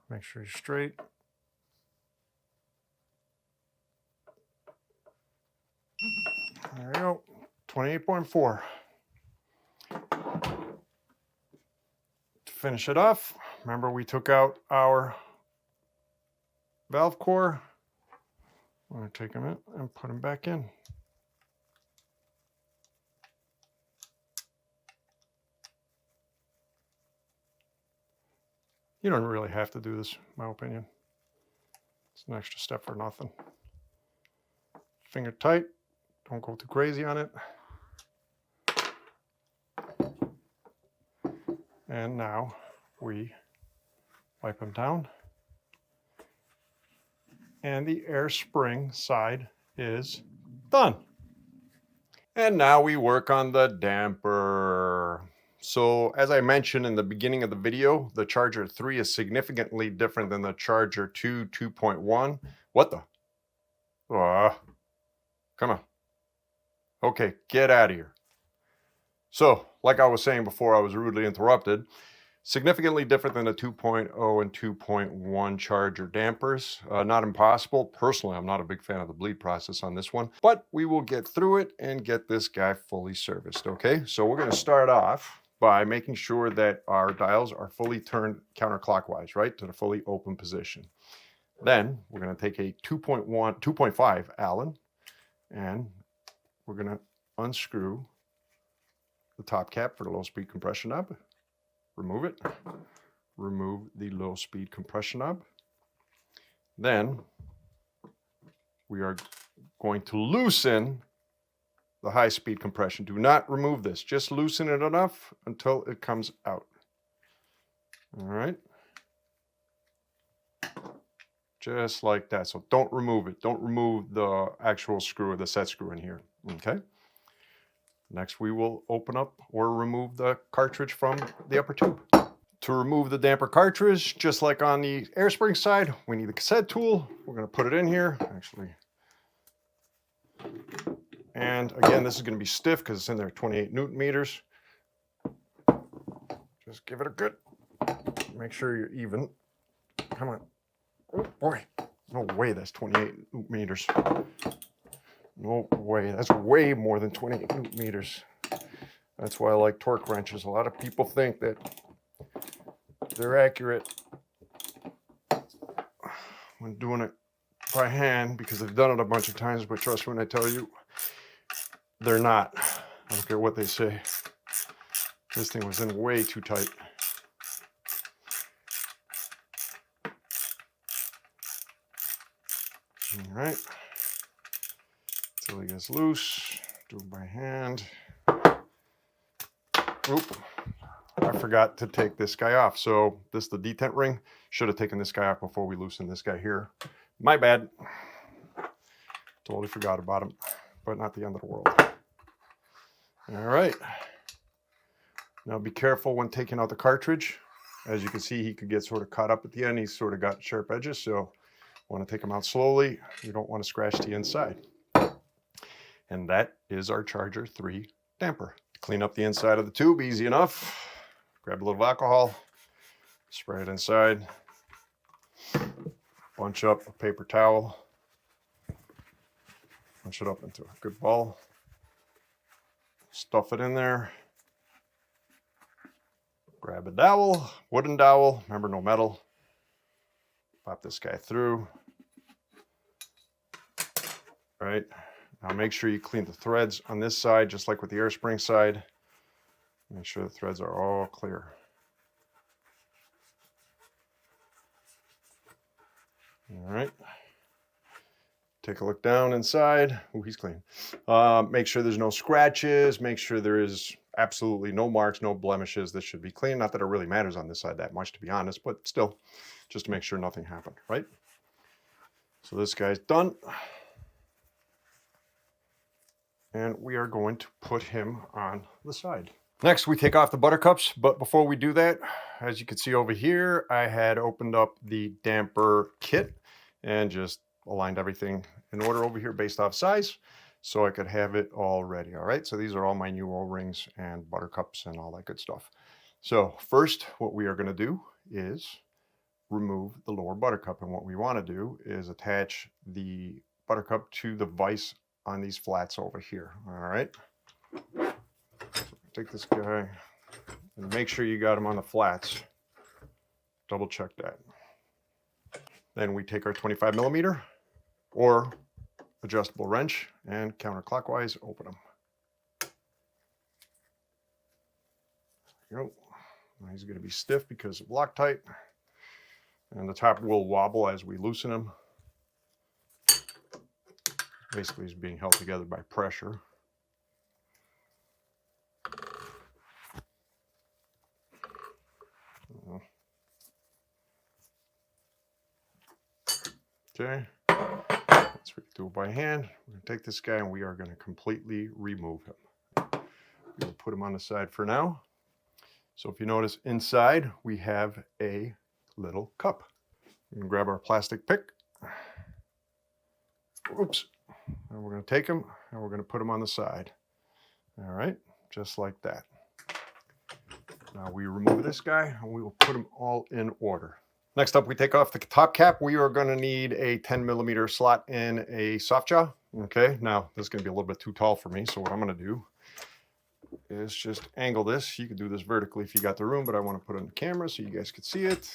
Make sure you're straight. There we go, 28.4. finish it off. Remember, we took out our valve core. I'm going to take them in and put them back in. You don't really have to do this, in my opinion. It's an extra step for nothing. Finger tight. Don't go too crazy on it. And now we wipe them down. And the air spring side is done. And now we work on the damper. So as I mentioned in the beginning of the video, the Charger 3 is significantly different than the Charger 2 2.1. What the? Come on. Okay, get out of here. So, like I was saying before I was rudely interrupted, significantly different than the 2.0 and 2.1 Charger dampers. Not impossible. Personally, I'm not a big fan of the bleed process on this one, but we will get through it and get this guy fully serviced, okay? So we're going to start off by making sure that our dials are fully turned counterclockwise, right, to the fully open position. Then we're going to take a 2.5 Allen, and we're going to unscrew the top cap for the low speed compression knob. Remove it. Remove the low speed compression knob. Then we are going to loosen the high speed compression. Do not remove this. Just loosen it enough until it comes out. All right. Just like that. So don't remove it. Don't remove the actual screw or the set screw in here. Okay. Next, we will open up or remove the cartridge from the upper tube. To remove the damper cartridge, just like on the air spring side, we need the cassette tool. We're going to put it in here, actually. And again, this is going to be stiff because it's in there 28 Newton meters. Just give it a good, make sure you're even. Come on. Oh boy, no way that's 28 Newton meters. No way, that's way more than 28 Newton meters. That's why I like torque wrenches. A lot of people think that they're accurate when doing it by hand because they've done it a bunch of times, but trust me when I tell you, they're not. I don't care what they say. This thing was in way too tight. All right. Until it gets loose, do it by hand. Oop. I forgot to take this guy off. So this is the detent ring. Should have taken this guy off before we loosen this guy here. My bad. Totally forgot about him, but not the end of the world. All right. Now be careful when taking out the cartridge. As you can see, he could get sort of caught up at the end. He's sort of got sharp edges, so want to take them out slowly. You don't want to scratch the inside. And that is our Charger 3 damper. To clean up the inside of the tube, easy enough. Grab a little alcohol, spray it inside, bunch up a paper towel, bunch it up into a good ball, stuff it in there, grab a dowel, wooden dowel, remember no metal, pop this guy through, right? Now make sure you clean the threads on this side, just like with the air spring side. Make sure the threads are all clear. All right. Take a look down inside. Oh, he's clean. Make sure there's no scratches. Make sure there is absolutely no marks, no blemishes. This should be clean. Not that it really matters on this side that much, to be honest, but still, just to make sure nothing happened, right? So this guy's done. And we are going to put him on the side. Next, we take off the Buttercups, but before we do that, as you can see over here, I had opened up the damper kit and just aligned everything in order over here based off size so I could have it all ready. All right, so these are all my new O-rings and Buttercups and all that good stuff. So first, what we are going to do is remove the lower Buttercup, and what we want to do is attach the Buttercup to the vise on these flats over here. All right, take this guy and make sure you got him on the flats. double check that. Then we take our 25 millimeter or adjustable wrench and counterclockwise open them. There you go. Now he's going to be stiff because of Loctite, and the top will wobble as we loosen him. Basically, he's being held together by pressure. Okay, let's do it by hand. We're going to take this guy and we are going to completely remove him. We'll put him on the side for now. So if you notice inside, we have a little cup. We can grab our plastic pick. Oops. And we're going to take him and we're going to put him on the side. All right, just like that. Now we remove this guy and we will put them all in order. Next up, we take off the top cap. We are going to need a 10 millimeter slot in a soft jaw. Okay, now this is going to be a little bit too tall for me. So what I'm going to do is just angle this. You can do this vertically if you got the room, but I want to put it on the camera so you guys can see it.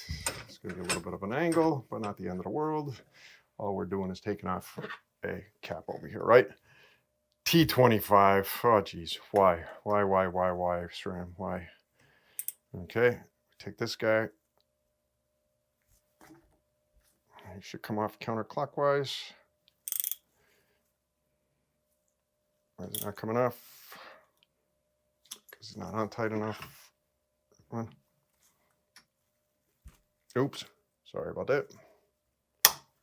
It's going to be a little bit of an angle, but not the end of the world. All we're doing is taking off a cap over here, right? T25. Oh, geez. Why, SRAM? Why? Okay, take this guy. He should come off counterclockwise. Why is it not coming off? Because it's not on tight enough. Come on. Oops, sorry about that.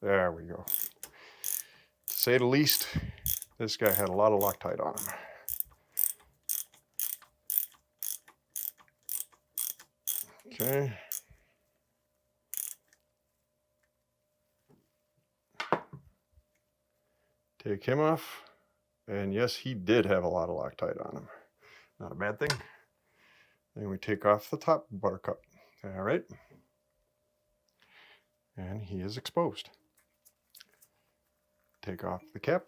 There we go. To say the least, this guy had a lot of Loctite on him. Okay. Take him off. And yes, he did have a lot of Loctite on him. Not a bad thing. Then we take off the top Buttercup. All right. And he is exposed. Take off the cap.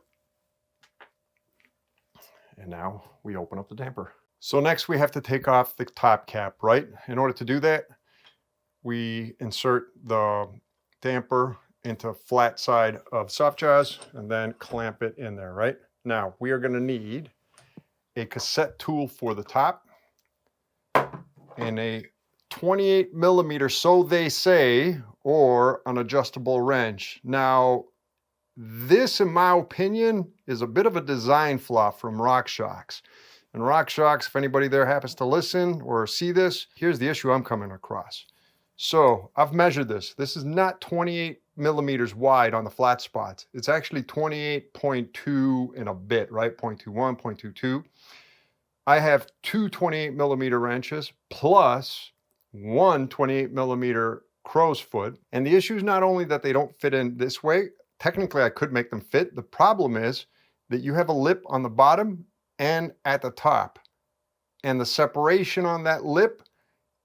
And now we open up the damper. So next we have to take off the top cap, right? In order to do that, we insert the damper into flat side of soft jaws and then clamp it in there, right? Now we are going to need a cassette tool for the top and a 28 millimeter, so they say, or an adjustable wrench. Now this, in my opinion, is a bit of a design flaw from Rockshox. And Rockshox, if anybody there happens to listen or see this, here's the issue I'm coming across. So I've measured this. This is not 28 millimeters wide on the flat spots. It's actually 28.2 and a bit, right? 0.21, 0.22. I have two 28 millimeter wrenches plus one 28 millimeter crow's foot. And the issue is not only that they don't fit in this way. Technically, I could make them fit. The problem is that you have a lip on the bottom and at the top. And the separation on that lip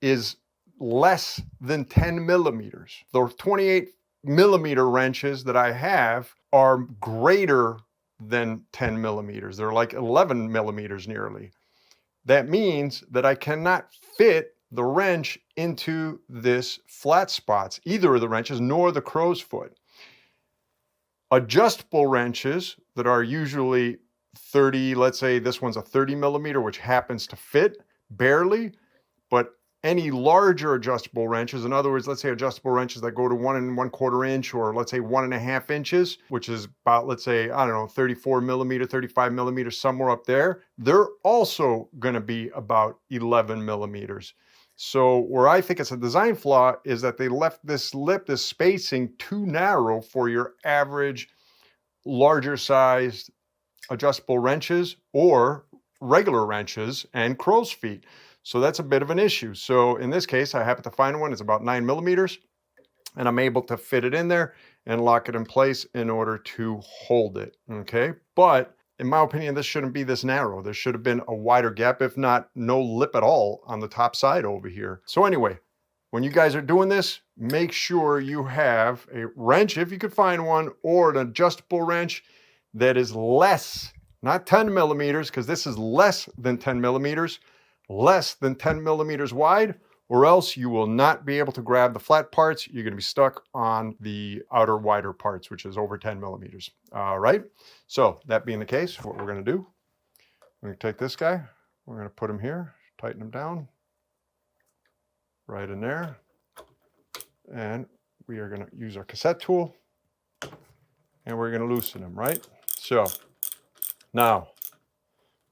is less than 10 millimeters. The 28 millimeter wrenches that I have are greater than 10 millimeters. They're like 11 millimeters nearly. That means that I cannot fit the wrench into this flat spots, either of the wrenches nor the crow's foot. Adjustable wrenches that are usually 30, let's say this one's a 30 millimeter, which happens to fit barely, but any larger adjustable wrenches, in other words, let's say adjustable wrenches that go to 1 1/4 inch, or let's say 1.5 inches, which is about, let's say, I don't know, 34 millimeter, 35 millimeters, somewhere up there, they're also going to be about 11 millimeters. So where I think it's a design flaw is that they left this lip, this spacing, too narrow for your average larger sized adjustable wrenches or regular wrenches and crow's feet. So that's a bit of an issue. So in this case, I happen to find one. It's about 9 millimeters, and I'm able to fit it in there and lock it in place in order to hold it, okay? But in my opinion, this shouldn't be this narrow. There should have been a wider gap, if not no lip at all on the top side over here. So anyway, when you guys are doing this, make sure you have a wrench, if you could find one, or an adjustable wrench that is less, not 10 millimeters, because this is less than 10 millimeters, less than 10 millimeters wide, or else you will not be able to grab the flat parts. You're going to be stuck on the outer wider parts, which is over 10 millimeters. All right. So that being the case, what we're going to do, we're going to take this guy, we're going to put him here, tighten him down right in there. And we are going to use our cassette tool and we're going to loosen him, right? So now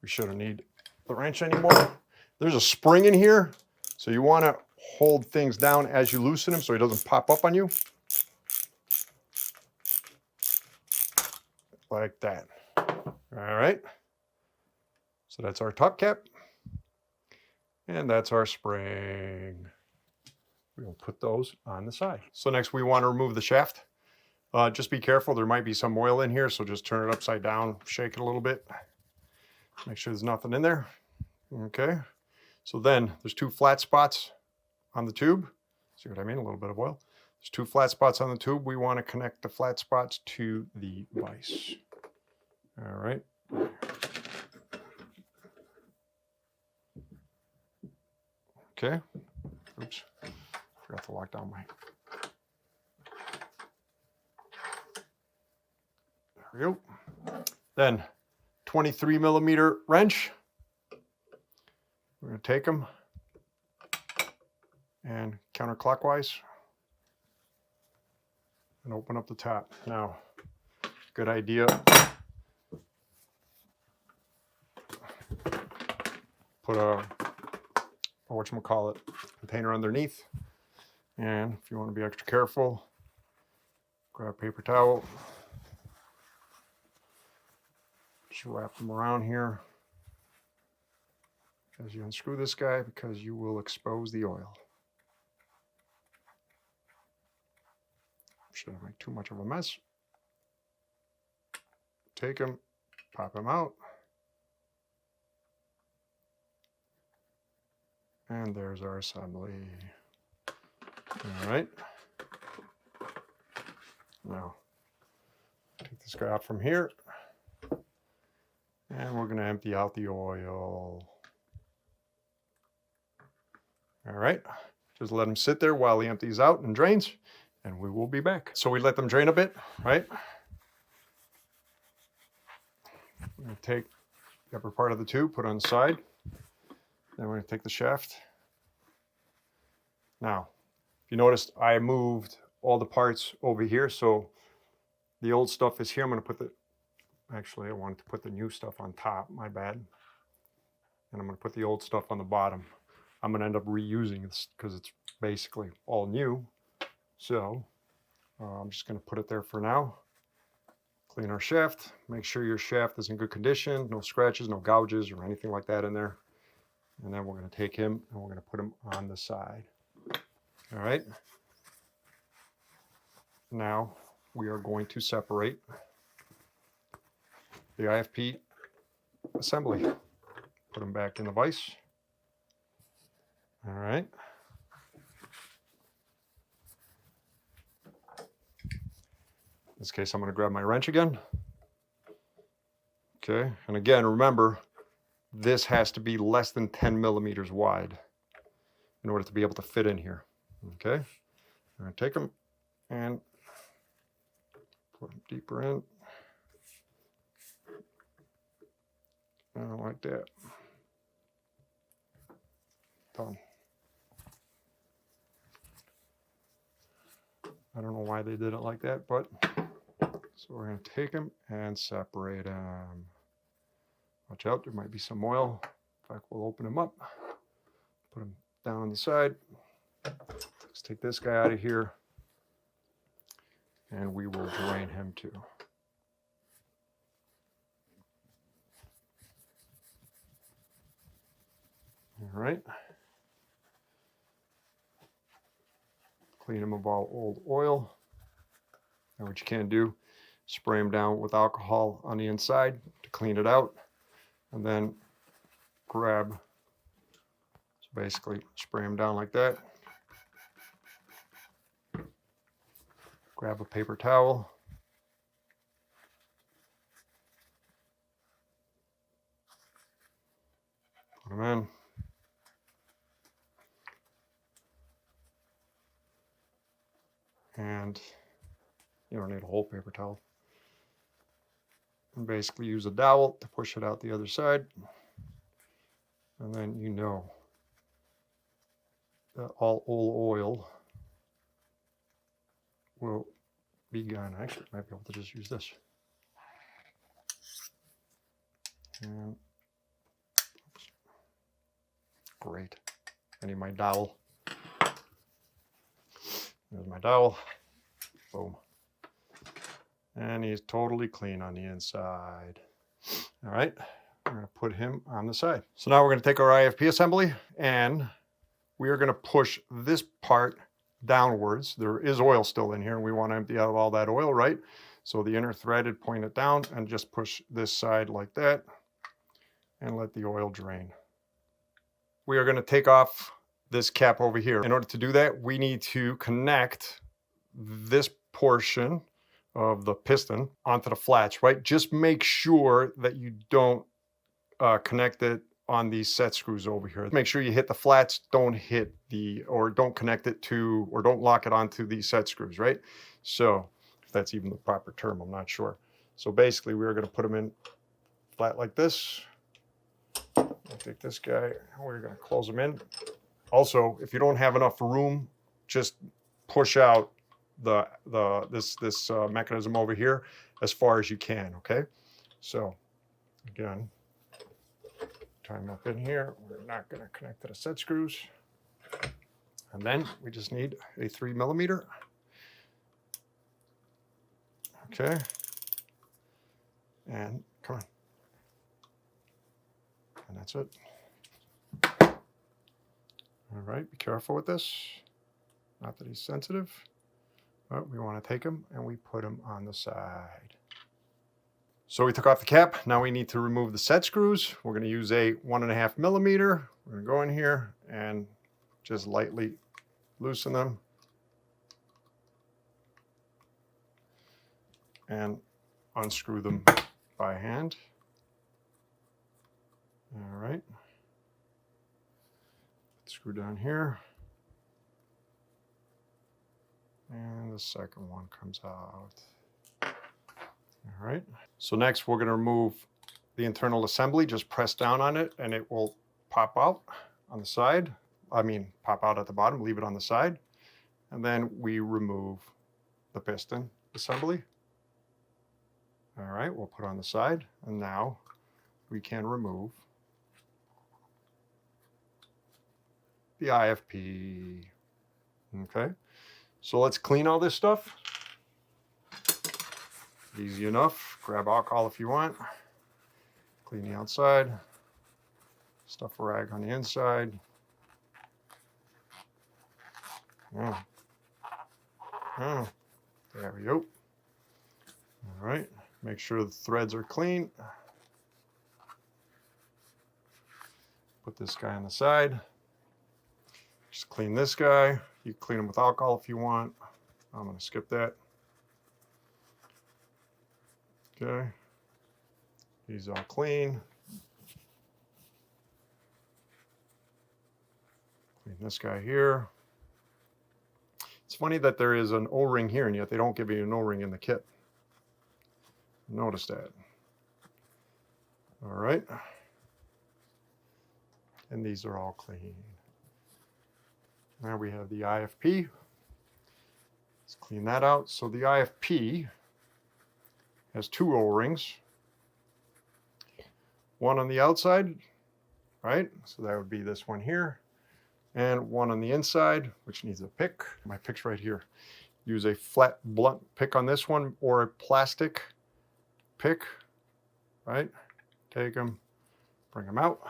we shouldn't need the wrench anymore. There's a spring in here, so you want to hold things down as you loosen him so he doesn't pop up on you. Like that. All right. So that's our top cap. And that's our spring. We'll put those on the side. So next we want to remove the shaft. Just be careful, there might be some oil in here, so just turn it upside down, shake it a little bit. Make sure there's nothing in there. Okay. So then there's two flat spots on the tube. See what I mean? A little bit of oil. There's two flat spots on the tube. We want to connect the flat spots to the vise. All right. Okay. Oops. Forgot to lock down my... There we go. Then 23 millimeter wrench. We're going to take them and counterclockwise and open up the top. Now, good idea. Put a whatchamacallit container underneath. And if you want to be extra careful, grab a paper towel. Just wrap them around here as you unscrew this guy because you will expose the oil. Shouldn't make too much of a mess. Take them, pop them out. And there's our assembly. All right. Now, take this guy out from here. And we're going to empty out the oil. All right. Just let them sit there while he empties out and drains. And we will be back. So we let them drain a bit, right? We're going to take the upper part of the tube, put it on the side. Then we're going to take the shaft. Now, if you noticed, I moved all the parts over here. So the old stuff is here. I'm going to put the, actually I wanted to put the new stuff on top, my bad. And I'm going to put the old stuff on the bottom. I'm going to end up reusing this because it's basically all new. So I'm just going to put it there for now. Clean our shaft. Make sure your shaft is in good condition. No scratches, no gouges or anything like that in there. And then we're going to take him and we're going to put him on the side. All right. Now we are going to separate the IFP assembly. Put them back in the vise. All right. In this case, I'm going to grab my wrench again. Okay, and again, remember, this has to be less than 10 millimeters wide in order to be able to fit in here. Okay, I'm going to take them and put them deeper in. Like that. Done. I don't know why they did it like that, but so we're going to take them and separate them. Watch out, there might be some oil. In fact, we'll open them up, put them down on the side. Let's take this guy out of here, and we will drain him too. All right. Clean them of all old oil. And what you can do, spray them down with alcohol on the inside to clean it out. And then grab, so basically spray them down like that. Grab a paper towel. Put them in. And you don't need a whole paper towel. And basically use a dowel to push it out the other side. And then you know that all oil will be gone. Actually, I might be able to just use this. And, great. I need my dowel. There's my dowel. Boom. And he's totally clean on the inside. All right, we're going to put him on the side. So now we're going to take our IFP assembly and we are going to push this part downwards. There is oil still in here and we want to empty out all that oil, right? So the inner threaded, point it down and just push this side like that and let the oil drain. We are going to take off this cap over here. In order to do that, we need to connect this portion of the piston onto the flats, right? Just make sure that you don't connect it on these set screws over here. Make sure you hit the flats, don't hit the, or don't connect it to, or don't lock it onto these set screws, right? So if that's even the proper term, I'm not sure. So basically we're going to put them in flat like this. I'll take this guy and we're going to close them in. Also, if you don't have enough room, just push out this mechanism over here as far as you can, okay? So again, tie them up in here. We're not going to connect to the set screws. And then we just need a 3mm. Okay. And come on. And that's it. All right, be careful with this. Not that he's sensitive, but we want to take him and we put him on the side. So we took off the cap. Now we need to remove the set screws. We're going to use a 1.5mm. We're going to go in here and just lightly loosen them. And unscrew them by hand. All right. Screw down here. And the second one comes out. All right. So next we're going to remove the internal assembly. Just press down on it and it will pop out on the side. I mean, pop out at the bottom, leave it on the side. And then we remove the piston assembly. All right, we'll put it on the side. And now we can remove the IFP. Okay, so let's clean all this stuff. Easy enough. Grab alcohol if you want. Clean the outside. Stuff a rag on the inside. Oh. Oh. There we go. All right. Make sure the threads are clean. Put this guy on the side. Just clean this guy. You can clean them with alcohol if you want. I'm going to skip that. Okay. He's all clean. Clean this guy here. It's funny that there is an O-ring here and yet they don't give you an O-ring in the kit. Notice that. All right. And these are all clean. Now we have the IFP. Let's clean that out. So the IFP has two O-rings. One on the outside, right? So that would be this one here. And one on the inside, which needs a pick. My pick's right here. Use a flat blunt pick on this one or a plastic pick, right? Take them, bring them out.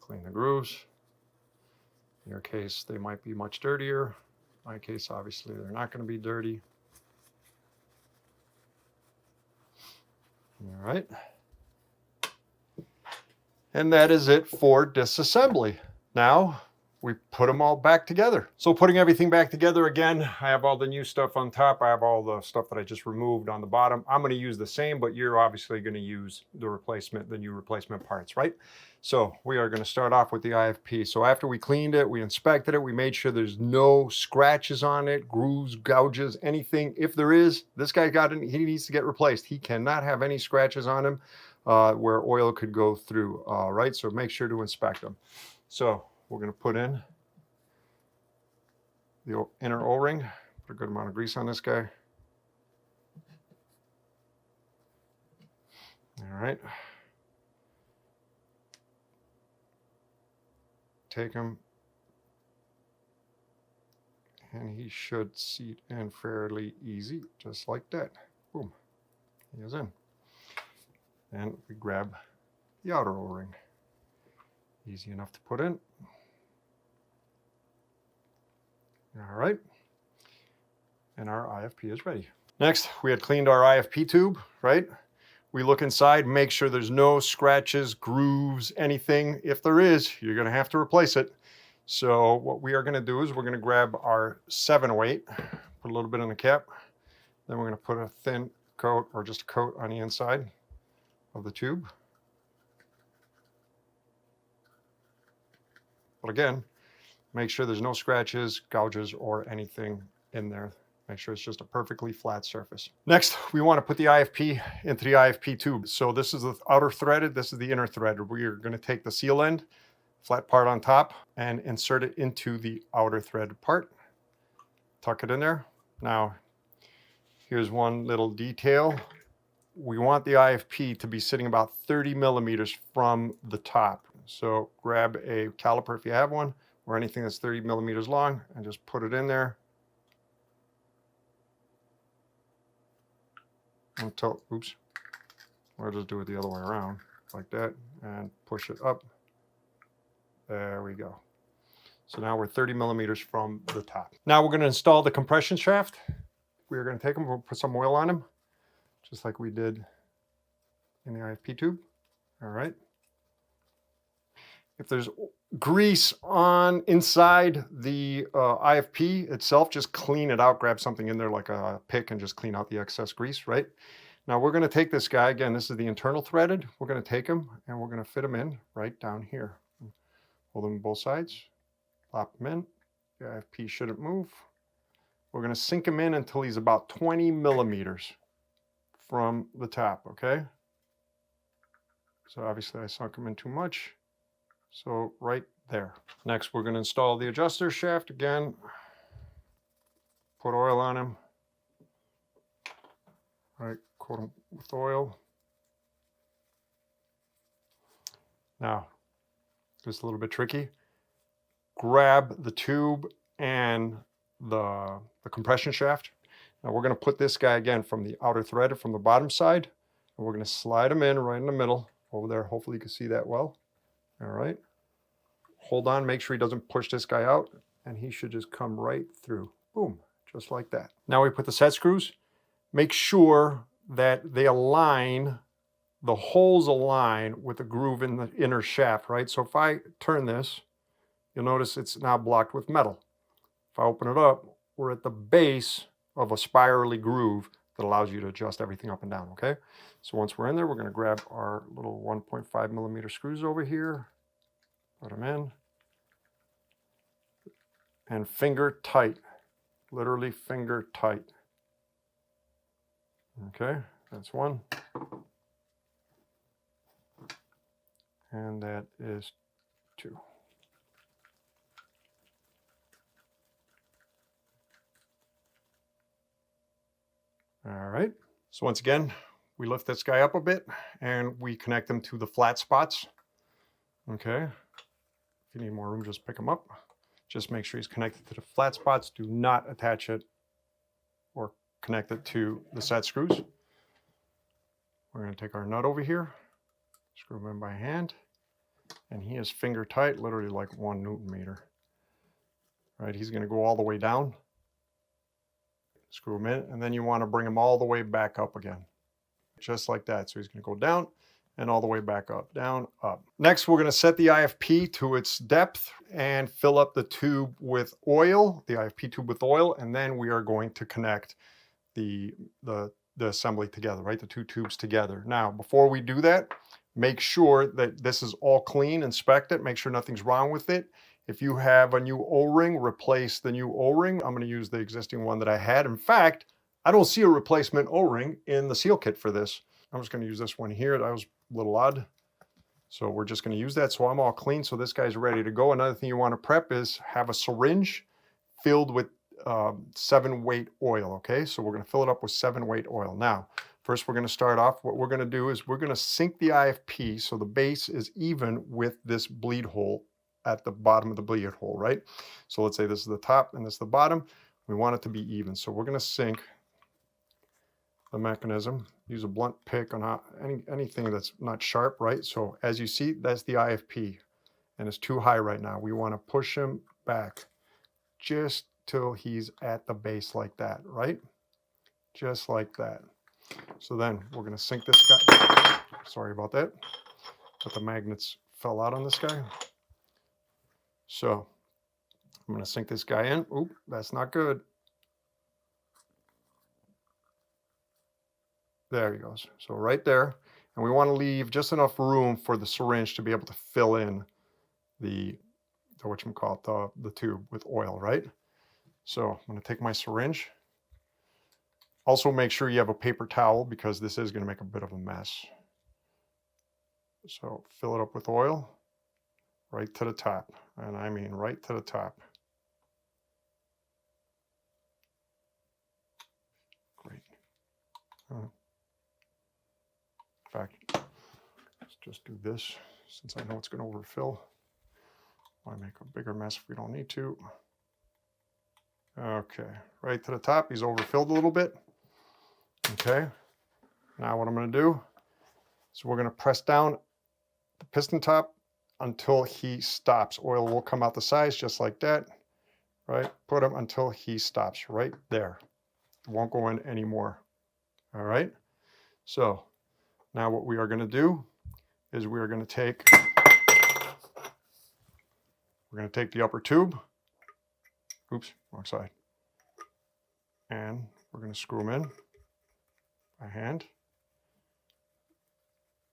Clean the grooves. In your case, they might be much dirtier. In my case, obviously, they're not going to be dirty. All right. And that is it for disassembly. Now we put them all back together. So putting everything back together again, I have all the new stuff on top. I have all the stuff that I just removed on the bottom. I'm going to use the same, but you're obviously going to use the new replacement parts, right? So we are going to start off with the IFP. So after we cleaned it, we inspected it, we made sure there's no scratches on it, grooves, gouges, anything. If there is, this guy he needs to get replaced. He cannot have any scratches on him where oil could go through. All right, so make sure to inspect them. So we're going to put in the inner O-ring, put a good amount of grease on this guy. All right. Take him, and he should seat in fairly easy, just like that. Boom, he is in. And we grab the outer O-ring. Easy enough to put in. All right, and our IFP is ready. Next, we had cleaned our IFP tube, right? We look inside, make sure there's no scratches, grooves, anything. If there is, you're gonna have to replace it. So what we are gonna do is we're gonna grab our 708, put a little bit in the cap, then we're gonna put a thin coat or just a coat on the inside of the tube. But again, make sure there's no scratches, gouges, or anything in there. Make sure it's just a perfectly flat surface. Next, we want to put the IFP into the IFP tube. So this is the outer threaded, this is the inner threaded. We are going to take the seal end, flat part on top, and insert it into the outer threaded part. Tuck it in there. Now, here's one little detail. We want the IFP to be sitting about 30 millimeters from the top. So grab a caliper if you have one, or anything that's 30 millimeters long, and just put it in there. Until, oops, or just do it the other way around, like that, and push it up. There we go. So now we're 30 millimeters from the top. Now we're going to install the compression shaft. We are going to take them, we'll put some oil on them, just like we did in the IFP tube. All right. If there's grease on inside the IFP itself, just clean it out. Grab something in there like a pick and just clean out the excess grease, right? Now we're going to take this guy, again, this is the internal threaded. We're going to take him and we're going to fit him in right down here. Hold them on both sides, plop him in. The IFP shouldn't move. We're going to sink him in until he's about 20 millimeters from the top, okay? So obviously I sunk him in too much. So right there. Next, we're going to install the adjuster shaft again. Put oil on him. All right, coat him with oil. Now, just a little bit tricky. Grab the tube and the compression shaft. Now we're going to put this guy again from the outer thread, from the bottom side, and we're going to slide him in right in the middle over there. Hopefully you can see that well. All right. Hold on, make sure he doesn't push this guy out, and he should just come right through. Boom, just like that. Now we put the set screws. Make sure that they align, the holes align with the groove in the inner shaft, right? So if I turn this, you'll notice it's now blocked with metal. If I open it up, we're at the base of a spirally groove that allows you to adjust everything up and down, okay? So once we're in there, we're going to grab our little 1.5 millimeter screws over here, put them in, and finger tight, literally finger tight. Okay, that's one. And that is two. All right, so once again, we lift this guy up a bit and we connect them to the flat spots. Okay, if you need more room, just pick him up. Just make sure he's connected to the flat spots. Do not attach it or connect it to the set screws. We're going to take our nut over here, screw him in by hand, and he is finger tight, literally like 1 Newton meter. All right, he's going to go all the way down. Screw him in, and then you want to bring him all the way back up again, just like that. So he's going to go down and all the way back up, down, up. Next, we're going to set the IFP to its depth and fill up the tube with oil, the IFP tube with oil, and then we are going to connect the assembly together, right? The two tubes together. Now, before we do that, Make sure that this is all clean, inspect it, make sure nothing's wrong with it. If you have a new O-ring, replace the new O-ring. I'm going to use the existing one that I had. In fact, I don't see a replacement O-ring in the seal kit for this. I'm just going to use this one here. That was a little odd. So we're just going to use that. So I'm all clean. So this guy's ready to go. Another thing you want to prep is have a syringe filled with 7-weight oil. Okay, so we're going to fill it up with 7-weight oil. Now, first we're going to start off. What we're going to do is we're going to sink the IFP so the base is even with this bleed hole at the bottom of the bleed hole, right? So let's say this is the top and this is the bottom. We want it to be even. So we're going to sink the mechanism. Use a blunt pick on anything that's not sharp, right? So as you see, that's the IFP, and it's too high right now. We want to push him back just till he's at the base like that, right? Just like that. So then we're going to sink this guy. Sorry about that, but the magnets fell out on this guy. So I'm going to sink this guy in. Oop, that's not good. There he goes. So right there. And we want to leave just enough room for the syringe to be able to fill in the tube with oil, right? So I'm going to take my syringe. Also make sure you have a paper towel because this is going to make a bit of a mess. So fill it up with oil right to the top. And I mean right to the top. Great. In fact, let's just do this since I know it's going to overfill. Why make a bigger mess if we don't need to? Okay, right to the top. He's overfilled a little bit. Okay, now what I'm going to do is we're going to press down the piston top until he stops. Oil will come out the sides just like that, right? Put him until he stops right there. It won't go in anymore. All right, so now what we are going to do is we are going to take the upper tube. Oops, wrong side. And we're going to screw them in by hand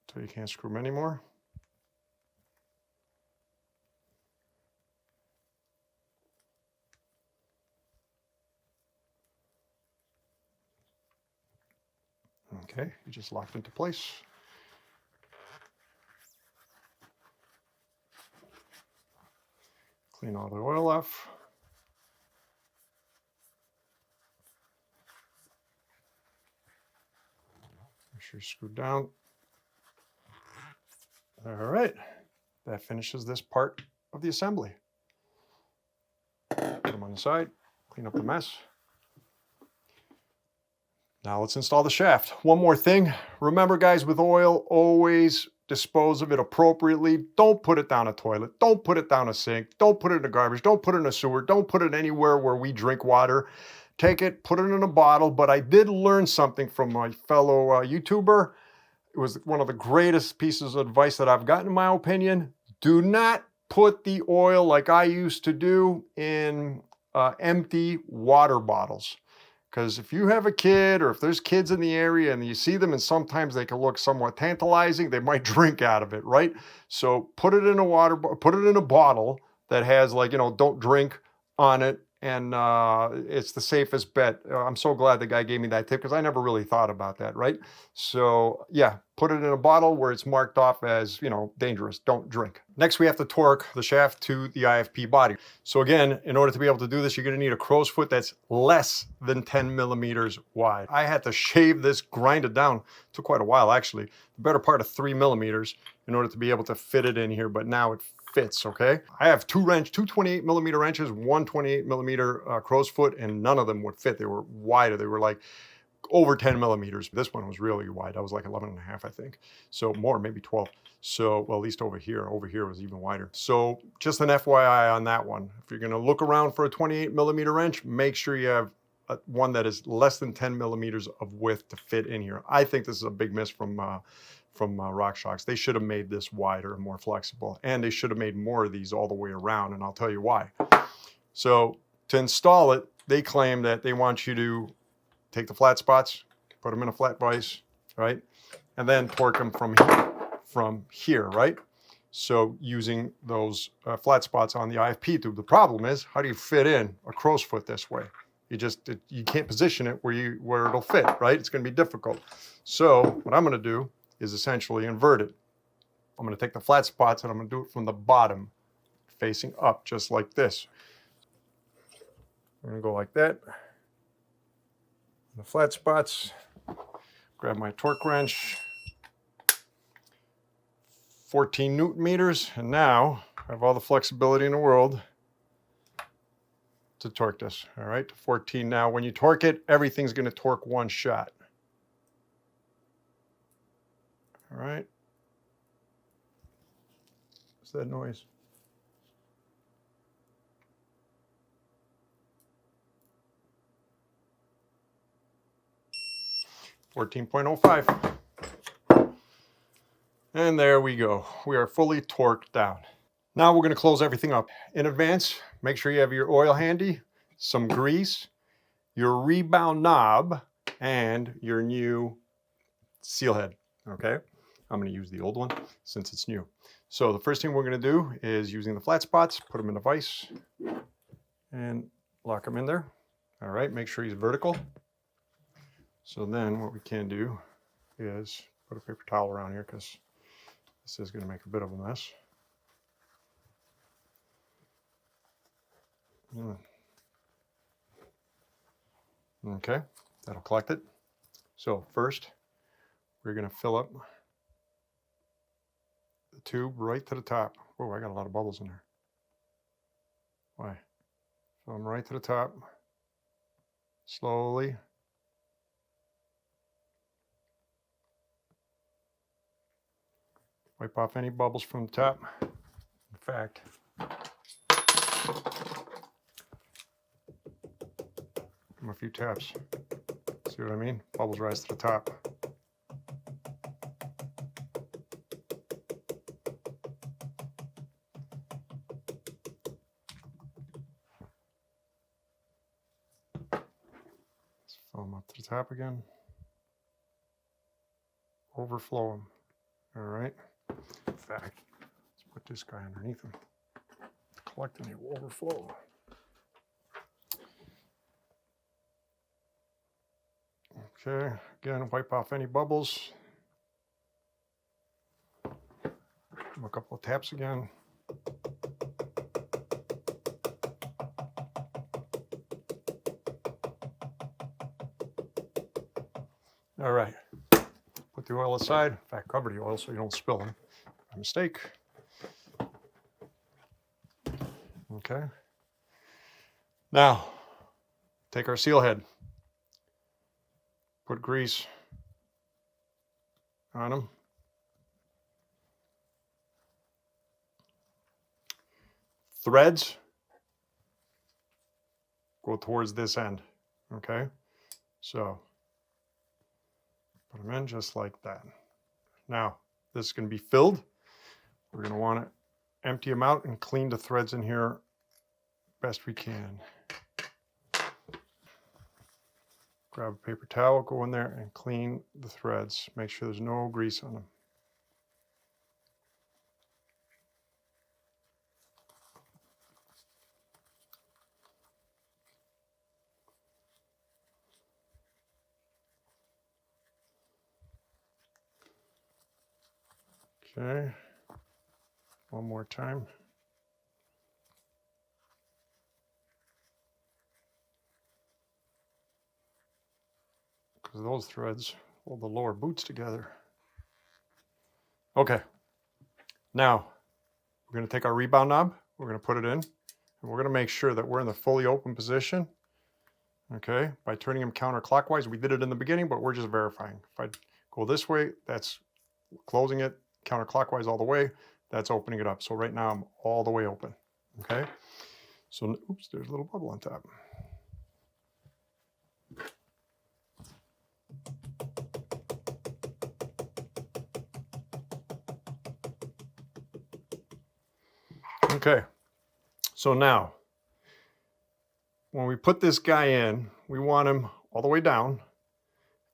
until you can't screw them anymore. Okay, you just locked into place. Clean all the oil off. Make sure you're screwed down. All right, that finishes this part of the assembly. Put them on the side, clean up the mess. Now let's install the shaft. One more thing. Remember guys, with oil, always dispose of it appropriately. Don't put it down a toilet. Don't put it down a sink. Don't put it in the garbage. Don't put it in a sewer. Don't put it anywhere where we drink water. Take it, put it in a bottle. But I did learn something from my fellow YouTuber. It was one of the greatest pieces of advice that I've gotten in my opinion. Do not put the oil like I used to do in empty water bottles. Because if you have a kid or if there's kids in the area and you see them and sometimes they can look somewhat tantalizing, they might drink out of it, right? So put it in a bottle that has like, you know, don't drink on it. And it's the safest bet. I'm so glad the guy gave me that tip because I never really thought about that, right? So yeah, put it in a bottle where it's marked off as, you know, dangerous, don't drink. Next, we have to torque the shaft to the IFP body. So again, in order to be able to do this, you're gonna need a crow's foot that's less than 10 millimeters wide. I had to shave this, grind it down. It took quite a while actually, the better part of 3 millimeters in order to be able to fit it in here, but now it fits, okay? I have two 28 millimeter wrenches, one 28 millimeter crow's foot, and none of them would fit. They were wider. They were like over 10 millimeters. This one was really wide. I was like 11 and a half, I think. So more, maybe 12. So, well, at least over here was even wider. So just an FYI on that one. If you're gonna look around for a 28 millimeter wrench, make sure you have one that is less than 10 millimeters of width to fit in here. I think this is a big miss from Rockshox. They should have made this wider and more flexible, and they should have made more of these all the way around, and I'll tell you why. So to install it, they claim that they want you to take the flat spots, put them in a flat vise, right? And then torque them from from here, right? So using those flat spots on the IFP tube. The problem is, how do you fit in a crow's foot this way? You can't position it where it'll fit, right? It's going to be difficult. So what I'm going to do is essentially invert it. I'm going to take the flat spots and I'm going to do it from the bottom, facing up, just like this. I'm going to go like that. The flat spots. Grab my torque wrench. 14 Newton meters, and now I have all the flexibility in the world to torque this. All right, 14 now. When you torque it, everything's going to torque one shot. All right. What's that noise? .05. And there we go. We are fully torqued down. Now we're going to close everything up. In advance, make sure you have your oil handy, some grease, your rebound knob, and your new seal head. Okay? I'm going to use the old one since it's new. So the first thing we're going to do is, using the flat spots, put them in a vise and lock them in there. All right, make sure he's vertical. So then what we can do is put a paper towel around here, because this is going to make a bit of a mess. Okay, that'll collect it. So first, we're going to fill up the tube right to the top. Oh, I got a lot of bubbles in there. Why? Fill them right to the top. Slowly. Wipe off any bubbles from the top. In fact, give them a few taps. See what I mean? Bubbles rise to the top. Let's fill them up to the top again. Overflow them. All right. In fact, let's put this guy underneath him. Collect any overflow. Okay, again, wipe off any bubbles. Give him a couple of taps again. All right, put the oil aside. In fact, cover the oil so you don't spill them by mistake. Okay. Now, take our seal head. Put grease on them. Threads go towards this end. Okay. So put them in just like that. Now, this is going to be filled. We're going to want to empty them out and clean the threads in here best we can. Grab a paper towel, go in there and clean the threads. Make sure there's no grease on them. Okay, one more time. Because those threads hold the lower boots together. Okay, now we're going to take our rebound knob, we're going to put it in, and we're going to make sure that we're in the fully open position. Okay, by turning them counterclockwise. We did it in the beginning, but we're just verifying. If I go this way, that's closing it. Counterclockwise all the way, that's opening it up. So right now I'm all the way open. Okay, so oops, there's a little bubble on top. Okay, so now when we put this guy in, we want him all the way down,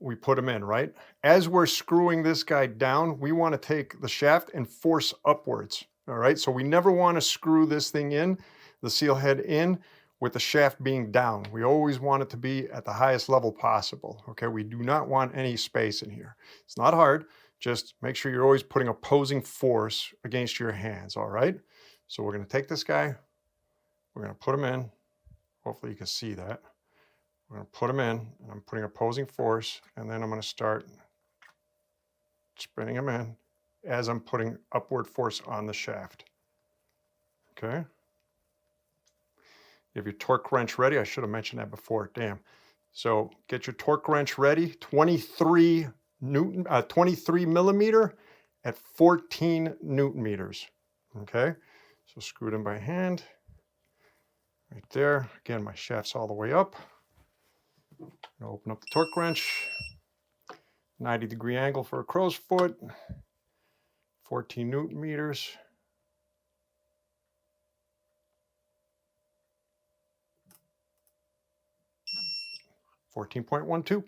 we put them in, right? As we're screwing this guy down, we want to take the shaft and force upwards, all right? So we never want to screw this thing in, the seal head in, with the shaft being down. We always want it to be at the highest level possible, okay? We do not want any space in here. It's not hard, just make sure you're always putting opposing force against your hands, all right? So we're gonna take this guy, we're gonna put him in. Hopefully you can see that. We're gonna put him in, and I'm putting opposing force, and then I'm gonna start spinning him in as I'm putting upward force on the shaft, okay? You have your torque wrench ready. I should have mentioned that before, damn. So get your torque wrench ready, 23 millimeter at 14 Newton meters, okay? So screw it in by hand, right there. Again, my shaft's all the way up. I'm gonna open up the torque wrench, 90-degree angle for a crow's foot, 14 Newton meters. 14.12.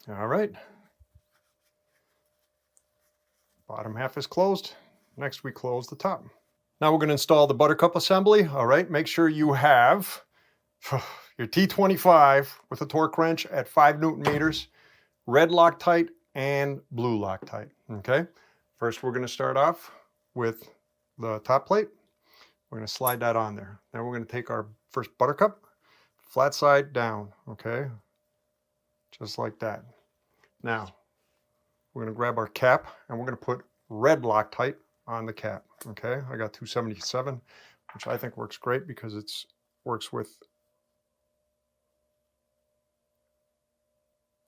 All right. Bottom half is closed. Next, we close the top. Now we're going to install the Buttercup assembly. All right, make sure you have your T25 with a torque wrench at 5 Newton meters, red Loctite and blue Loctite, okay? First, we're going to start off with the top plate. We're going to slide that on there. Then we're going to take our first Buttercup, flat side down, okay? Just like that. Now, we're going to grab our cap and we're going to put red Loctite on the cap, okay? I got 277, which I think works great because it works with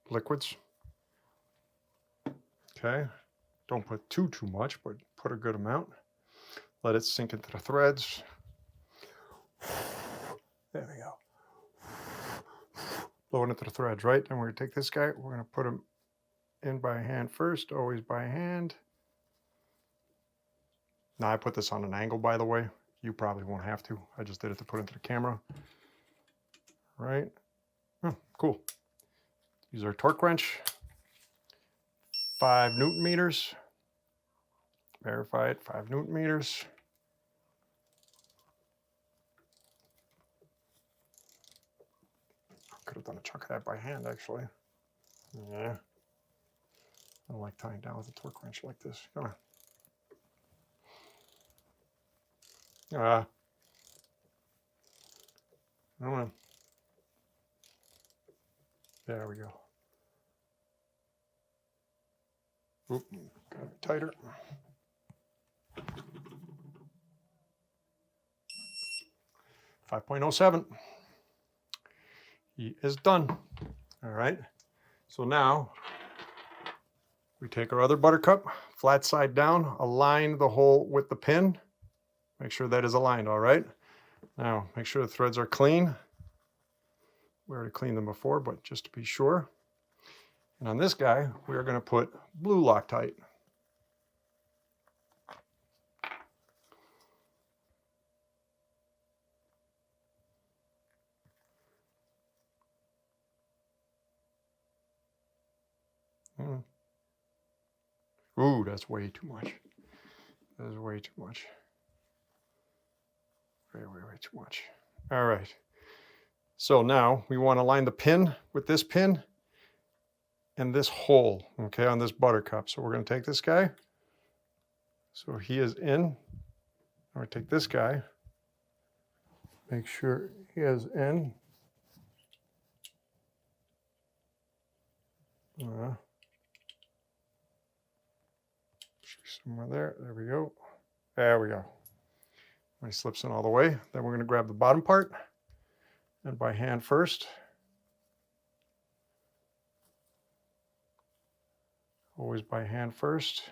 liquids. Okay, don't put too much, but put a good amount. Let it sink into the threads. There we go. Blow it into the threads, right? Then we're gonna take this guy, we're gonna put him in by hand first, always by hand. Now I put this on an angle, by the way. You probably won't have to. I just did it to put into the camera. Right? Oh, cool. Use our torque wrench. 5 Newton meters. Verify it, 5 Newton meters. Could have done a chunk of that by hand, actually. Yeah. I don't like tying down with a torque wrench like this. Come on. Come on. There we go. Oop, got it tighter. .07. He is done. All right. So now we take our other Buttercup, flat side down, align the hole with the pin. Make sure that is aligned, all right? Now, make sure the threads are clean. We already cleaned them before, but just to be sure. And on this guy, we are going to put blue Loctite. Ooh, that's way too much. That is way too much. Way too much. All right. So now we want to line the pin with this pin and this hole, okay, on this Buttercup. So we're going to take this guy. So he is in. I'm going to take this guy. Make sure he is in. Somewhere there. There we go. There we go. When he slips in all the way, then we're going to grab the bottom part and by hand first. Always by hand first.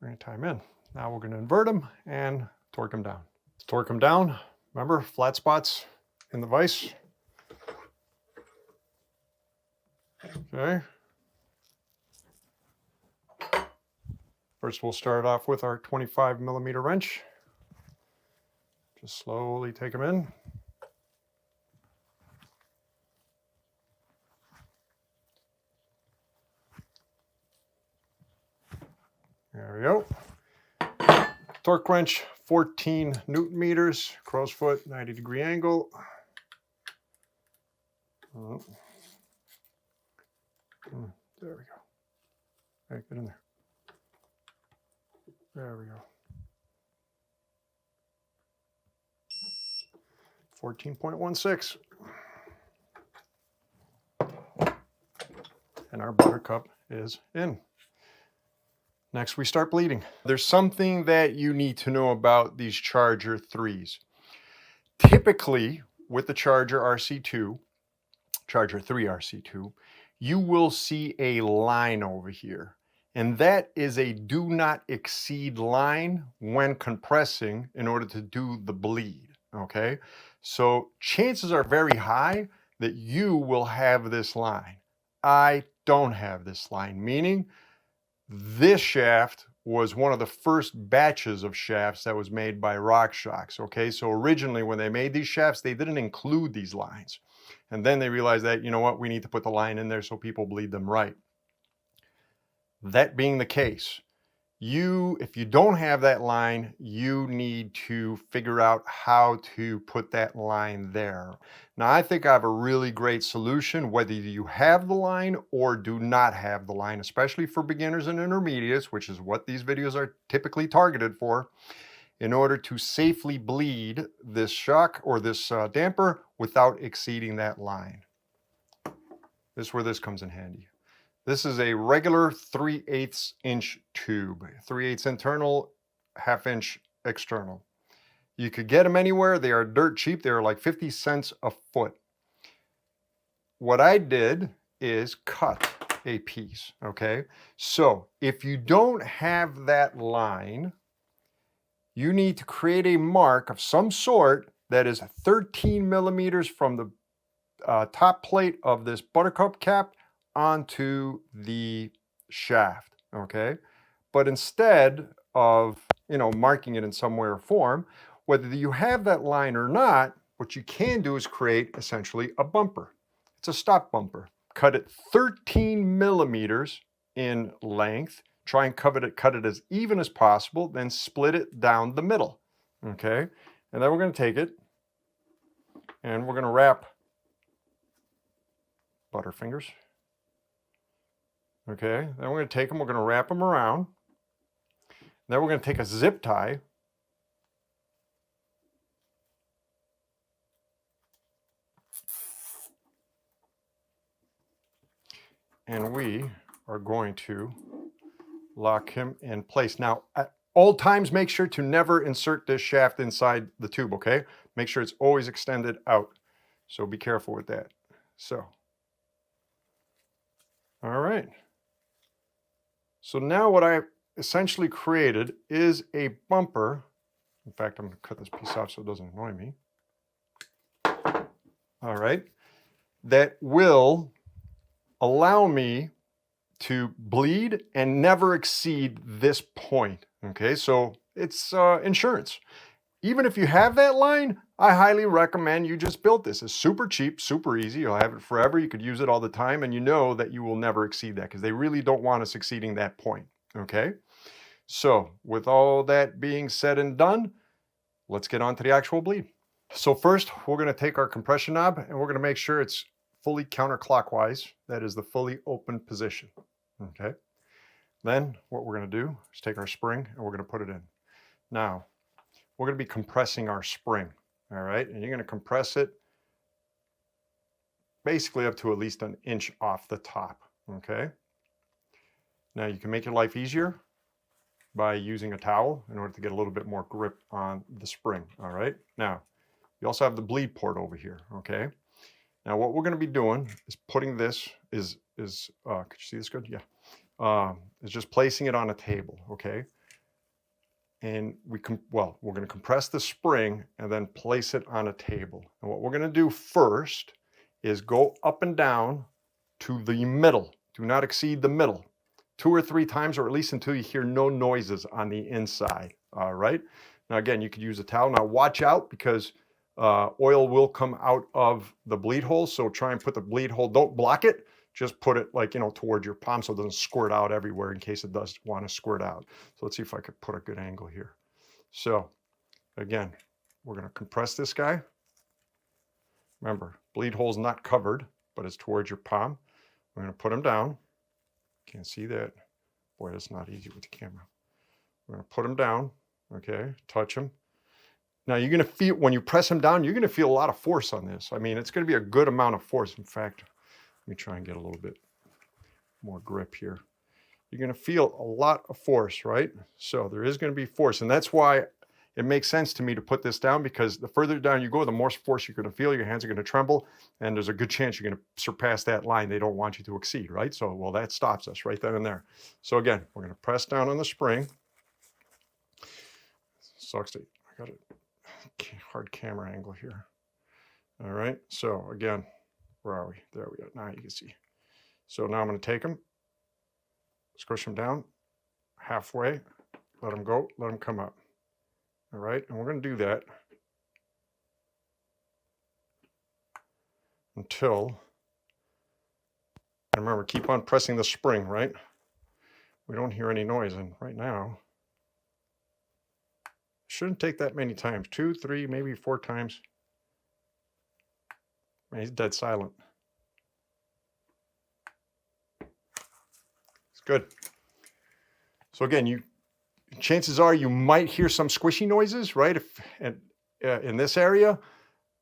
We're going to tie him in. Now we're going to invert him and torque him down. To torque him down, remember, flat spots in the vise. Okay. First, we'll start off with our 25 millimeter wrench. Just slowly take them in. There we go. Torque wrench, 14 Newton meters, crow's foot, 90-degree angle. Oh. There we go. All right, get in there. There we go. 14.16. And our Buttercup is in. Next, we start bleeding. There's something that you need to know about these Charger 3s. Typically, with the Charger RC2, Charger 3 RC2, you will see a line over here. And that is a do not exceed line when compressing in order to do the bleed, okay? So chances are very high that you will have this line. I don't have this line, meaning this shaft was one of the first batches of shafts that was made by Rockshox, okay? So originally when they made these shafts, they didn't include these lines. And then they realized that, you know what, we need to put the line in there so people bleed them right. That being the case, if you don't have that line, you need to figure out how to put that line there. Now, I think I have a really great solution, whether you have the line or do not have the line, especially for beginners and intermediates, which is what these videos are typically targeted for, in order to safely bleed this shock or this damper without exceeding that line. This is where this comes in handy. This is a regular 3/8 inch tube, 3/8 internal, 1/2 inch external. You could get them anywhere. They are dirt cheap. They're like 50 cents a foot. What I did is cut a piece, okay? So if you don't have that line, you need to create a mark of some sort that is 13 millimeters from the top plate of this Buttercup cap onto the shaft, okay? But instead of, marking it in some way or form, whether you have that line or not, what you can do is create essentially a bumper. It's a stock bumper. Cut it 13 millimeters in length. Try and cut it as even as possible, then split it down the middle, okay? And then we're gonna take it and we're gonna wrap Butterfingers. Okay, then we're going to take them, we're going to wrap them around. Then we're going to take a zip tie. And we are going to lock him in place. Now, at all times, make sure to never insert this shaft inside the tube, okay? Make sure it's always extended out. So be careful with that. So, all right. So now what I essentially created is a bumper. In fact, I'm going to cut this piece off so it doesn't annoy me. All right. That will allow me to bleed and never exceed this point. Okay, so it's insurance. Even if you have that line, I highly recommend you just build this. It's super cheap, super easy. You'll have it forever. You could use it all the time, and you know that you will never exceed that because they really don't want us exceeding that point, okay? So with all that being said and done, let's get on to the actual bleed. So first, we're gonna take our compression knob and we're gonna make sure it's fully counterclockwise. That is the fully open position, okay? Then what we're gonna do is take our spring and we're gonna put it in. Now, we're going to be compressing our spring, all right? And you're going to compress it basically up to at least 1 inch off the top, okay? Now you can make your life easier by using a towel in order to get a little bit more grip on the spring, all right? Now, you also have the bleed port over here, okay? Now what we're going to be doing is putting this, could you see this good? Yeah. Is just placing it on a table, okay? And we're going to compress the spring and then place it on a table. And what we're going to do first is go up and down to the middle. Do not exceed the middle 2 or 3 times, or at least until you hear no noises on the inside. All right. Now again, you could use a towel. Now watch out because oil will come out of the bleed hole. So try and put the bleed hole, don't block it. Just put it like, towards your palm so it doesn't squirt out everywhere in case it does want to squirt out. So let's see if I could put a good angle here. So again, we're going to compress this guy. Remember, bleed hole's not covered, but it's towards your palm. We're going to put him down. Can't see that. Boy, that's not easy with the camera. We're going to put him down. Okay, touch him. Now you're going to feel, when you press him down, you're going to feel a lot of force on this. I mean, it's going to be a good amount of force. In fact, let me try and get a little bit more grip here. You're going to feel a lot of force, right? So there is going to be force. And that's why it makes sense to me to put this down, because the further down you go, the more force you're going to feel. Your hands are going to tremble. And there's a good chance you're going to surpass that line they don't want you to exceed, right? So, well, that stops us right then and there. So again, we're going to press down on the spring. Sucks that I got a hard camera angle here. All right. So again, where are we? There we go. Now you can see. So now I'm going to take them, squish them down halfway, let them go, let them come up. All right. And we're going to do that until, and remember, keep on pressing the spring, right? We don't hear any noise. And right now, shouldn't take that many times. 2, 3, maybe 4 times. Man, he's dead silent. It's good. So again, chances are you might hear some squishy noises, right? In this area,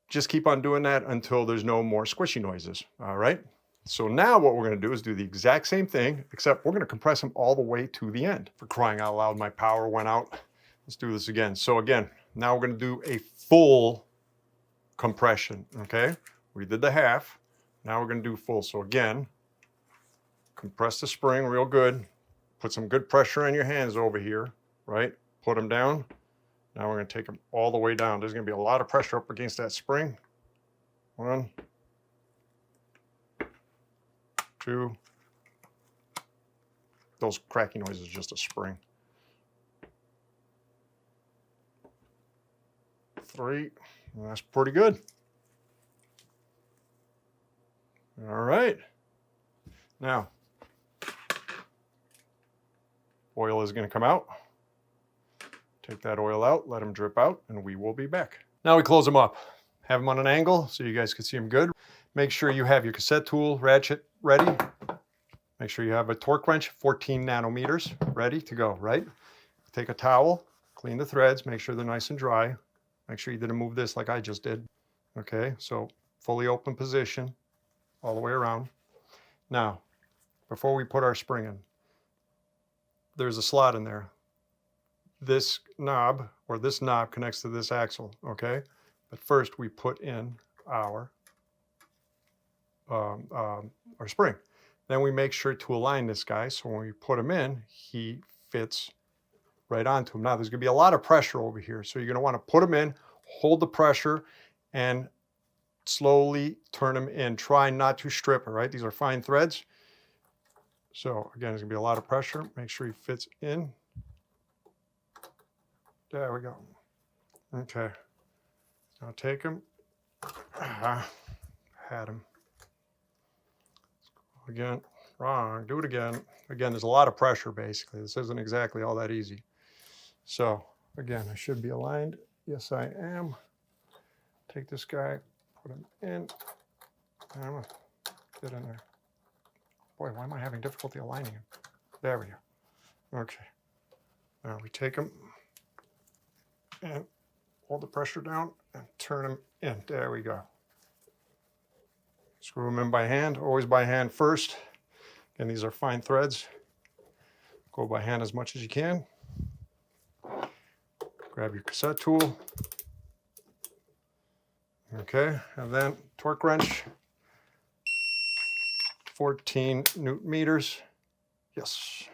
just keep on doing that until there's no more squishy noises. All right. So now what we're going to do is do the exact same thing, except we're going to compress them all the way to the end. For crying out loud, my power went out. Let's do this again. So again, now we're going to do a full compression, okay? We did the half. Now we're going to do full. So again, compress the spring real good. Put some good pressure on your hands over here, right? Put them down. Now we're going to take them all the way down. There's going to be a lot of pressure up against that spring. 1, 2. Those cracking noises are just a spring. 3, that's pretty good. All right. Now, oil is going to come out. Take that oil out, let them drip out, and we will be back. Now we close them up. Have them on an angle so you guys can see them good. Make sure you have your cassette tool ratchet ready. Make sure you have a torque wrench, 14 nanometers, ready to go, right? Take a towel, clean the threads, make sure they're nice and dry. Make sure you didn't move this like I just did. Okay, so fully open position all the way around. Now, before we put our spring in, there's a slot in there. This knob, or this knob, connects to this axle, okay? But first we put in our spring. Then we make sure to align this guy so when we put him in, he fits right onto him. Now there's going to be a lot of pressure over here, so you're going to want to put him in, hold the pressure, and slowly turn him in. Try not to strip it, right? These are fine threads. So again, there's going to be a lot of pressure. Make sure he fits in. There we go. Okay. Now take him. Had him. Again, wrong. Do it again. Again, there's a lot of pressure basically. This isn't exactly all that easy. So again, I should be aligned. Yes, I am. Take this guy, put him in. I'm gonna get in there. Boy, why am I having difficulty aligning him? There we go. Okay. Now we take him and hold the pressure down and turn him in. There we go. Screw them in by hand, always by hand first. Again, these are fine threads. Go by hand as much as you can. Grab your cassette tool. Okay, and then torque wrench. 14 newton meters. Yes.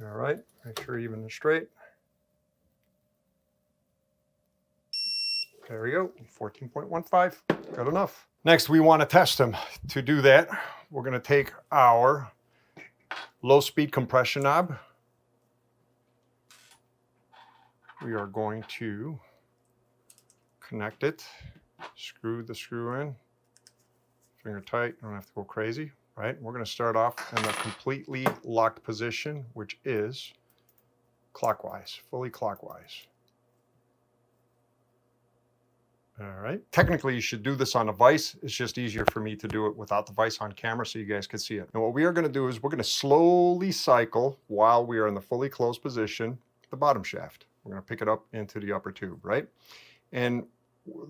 All right, make sure even and straight. There we go, 14.15, good enough. Next, we want to test them. To do that, we're going to take our low speed compression knob. we are going to connect it, screw the screw in, finger tight, don't have to go crazy, right? We're going to start off in the completely locked position, which is clockwise, fully clockwise. All right. Technically, you should do this on a vise. It's just easier for me to do it without the vise on camera so you guys can see it. And what we are going to do is we're going to slowly cycle while we are in the fully closed position, the bottom shaft. We're going to pick it up into the upper tube, right? And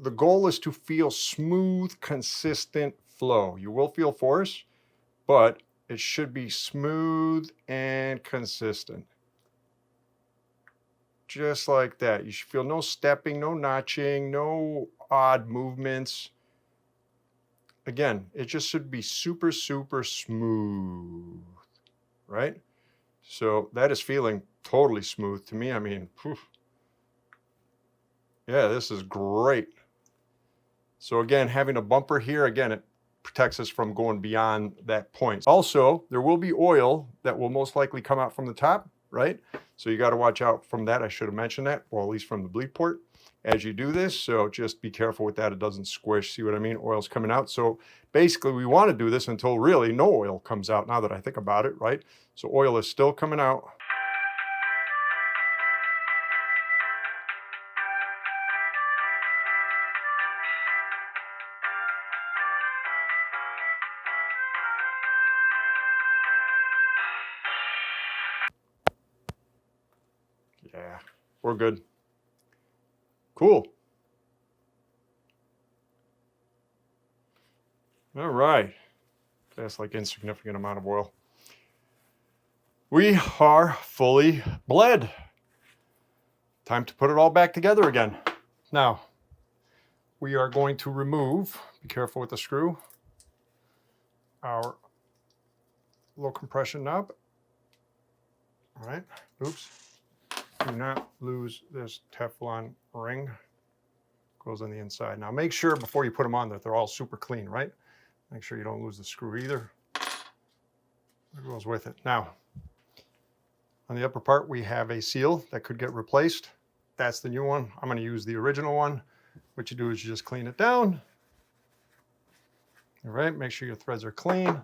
the goal is to feel smooth, consistent flow. You will feel force, but it should be smooth and consistent. Just like that. You should feel no stepping, no notching, no odd movements. Again, it just should be super, super smooth, right? So that is feeling totally smooth to me. I mean, whew. Yeah, this is great. So again, having a bumper here, again, it protects us from going beyond that point. Also, there will be oil that will most likely come out from the top, right? So you got to watch out from that. I should have mentioned that, or at least from the bleed port as you do this. So just be careful with that. It doesn't squish. See what I mean? Oil's coming out. So basically we want to do this until really no oil comes out, now that I think about it, right? So oil is still coming out. Yeah, we're good. Cool. All right. That's like insignificant amount of oil. We are fully bled. Time to put it all back together again. Now, we are going to remove, be careful with the screw, our low compression knob. All right, oops. Do not lose this Teflon ring. Goes on the inside. Now make sure before you put them on that they're all super clean, right? Make sure you don't lose the screw either. It goes with it. Now, on the upper part, we have a seal that could get replaced. That's the new one. I'm going to use the original one. What you do is you just clean it down. All right, make sure your threads are clean.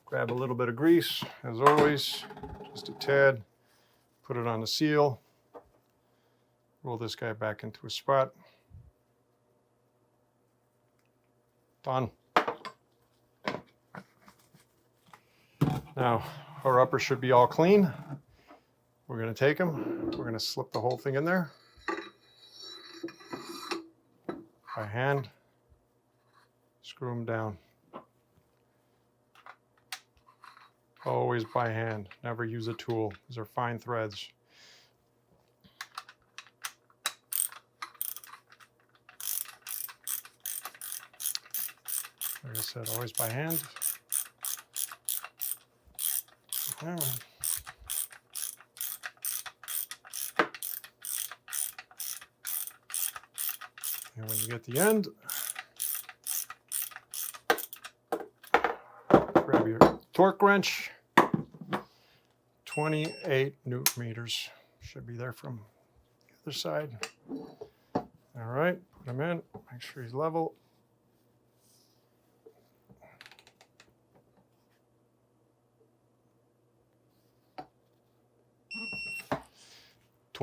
Grab a little bit of grease, as always, just a tad. Put it on the seal. Roll this guy back into a spot. Done. Now, our upper should be all clean. We're going to take them. We're going to slip the whole thing in there by hand. Screw them down. Always by hand. Never use a tool. These are fine threads. Like I said, always by hand. And when you get the end, grab your torque wrench. 28 Newton meters. Should be there from the other side. All right, put him in. Make sure he's level.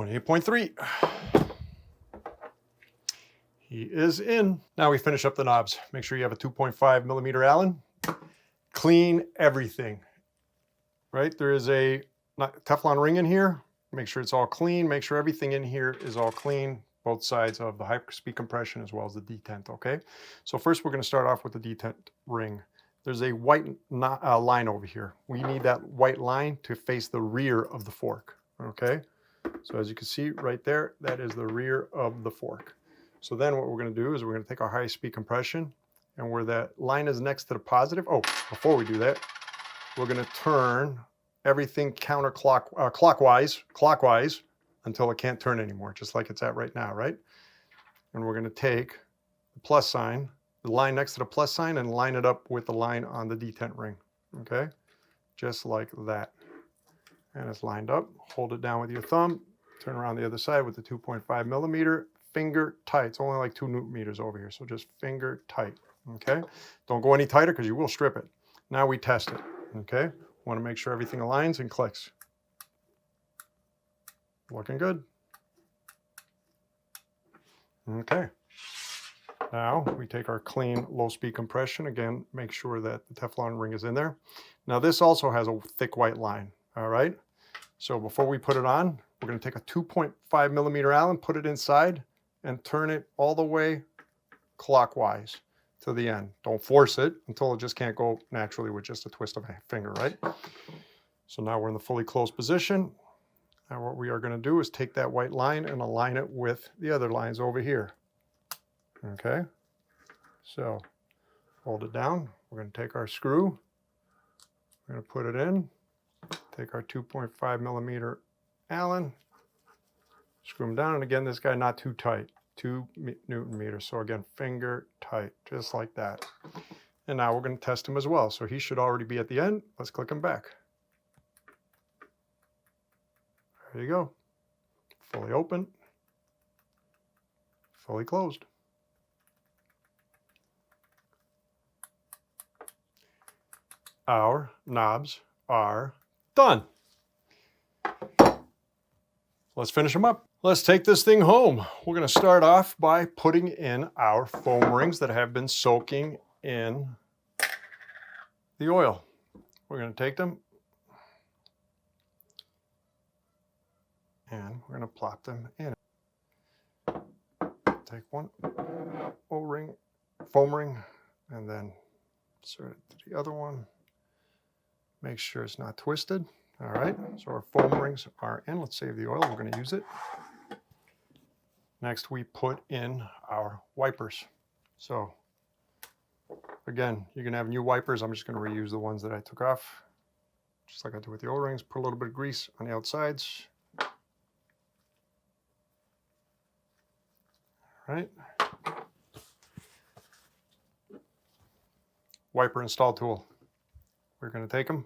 .3. He is in. Now we finish up the knobs. Make sure you have a 2.5 millimeter Allen. Clean everything. Right? There is a Teflon ring in here. Make sure it's all clean. Make sure everything in here is all clean. Both sides of the high-speed compression as well as the detent, okay? So first we're going to start off with the detent ring. There's a white line over here. We need that white line to face the rear of the fork, okay? So as you can see right there, that is the rear of the fork. So then what we're going to do is we're going to take our high-speed compression, and where that line is next to the positive, oh, before we do that, we're going to turn everything clockwise until it can't turn anymore, just like it's at right now, right? And we're going to take the plus sign, the line next to the plus sign, and line it up with the line on the detent ring, okay? Just like that. And it's lined up. Hold it down with your thumb, Turn around the other side with the 2.5 millimeter, finger tight. It's only like 2 Newton meters over here, so just finger tight, okay? Don't go any tighter because you will strip it. Now we test it, okay? Want to make sure everything aligns and clicks. Looking good. Okay. Now we take our clean low speed compression. Again, make sure that the Teflon ring is in there. Now this also has a thick white line, all right? So before we put it on, we're going to take a 2.5 millimeter Allen, put it inside, and turn it all the way clockwise to the end. Don't force it until it just can't go naturally with just a twist of a finger, right? So now we're in the fully closed position. Now what we are going to do is take that white line and align it with the other lines over here. Okay, so hold it down. We're going to take our screw. We're going to put it in. Take our 2.5 millimeter Allen. Screw them down. And again, this guy not too tight. 2 Newton meters. So again, finger tight, just like that. And now we're going to test him as well. So he should already be at the end. Let's click him back. There you go. Fully open. Fully closed. Our knobs are done. Let's finish them up. Let's take this thing home. We're going to start off by putting in our foam rings that have been soaking in the oil. We're going to take them and we're going to plop them in. Take one O-ring, foam ring, and then insert it to the other one. Make sure it's not twisted. All right, so our foam rings are in. Let's save the oil, we're going to use it. Next, we put in our wipers. So again, you're going to have new wipers. I'm just going to reuse the ones that I took off, just like I did with the O-rings. Put a little bit of grease on the outsides. All right. Wiper install tool. We're going to take them,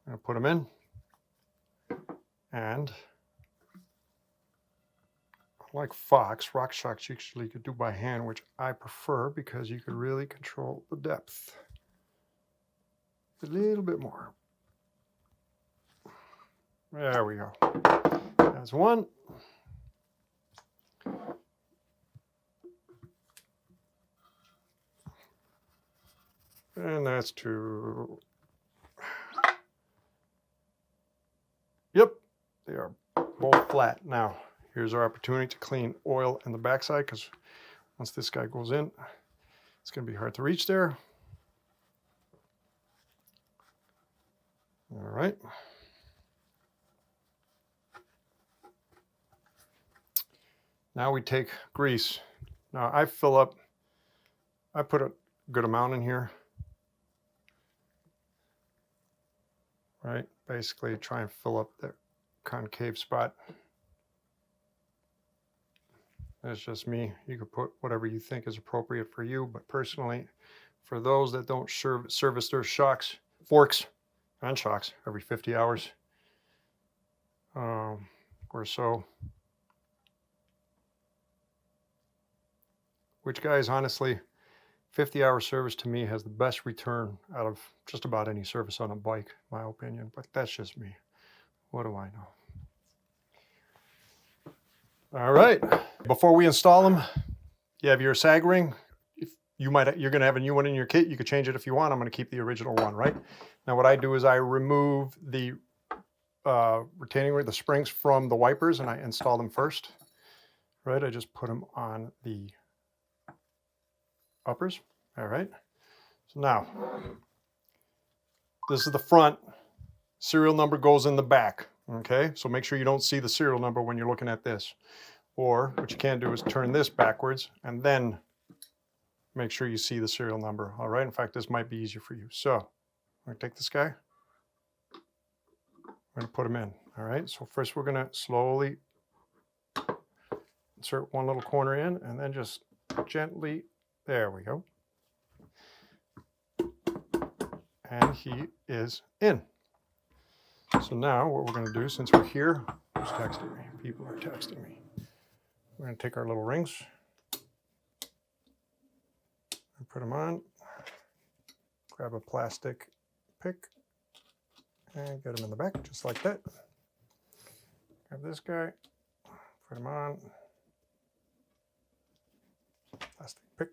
I'm going to put them in, and like Rockshox usually could do by hand, which I prefer because you could really control the depth a little bit more. There we go. That's one. And that's two. Yep, they are both flat. Now, here's our opportunity to clean oil in the backside, because once this guy goes in, it's going to be hard to reach there. All right. Now we take grease. Now I put a good amount in here. Right, basically try and fill up the concave spot. That's just me. You could put whatever you think is appropriate for you, but personally, for those that don't service their forks and shocks every 50 hours or so, which, guys, honestly, 50-hour service to me has the best return out of just about any service on a bike, in my opinion, but that's just me. What do I know? All right, before we install them, you have your sag ring. If you're gonna have a new one in your kit, you could change it if you want. I'm gonna keep the original one, right? Now what I do is I remove the retaining ring, the springs from the wipers, and I install them first, right? I just put them on the uppers. All right, so now this is the front. Serial number goes in the back. Okay, so make sure you don't see the serial number when you're looking at this. Or what you can do is turn this backwards and then make sure you see the serial number. All right, in fact, this might be easier for you. So I'm going to take this guy, we're going to put him in. All right, so first we're going to slowly insert one little corner in and then just gently, there we go. And he is in. So now what we're going to do, since we're here, who's texting me? People are texting me. We're going to take our little rings and put them on. Grab a plastic pick and get them in the back, just like that. Grab this guy, put him on. Plastic pick,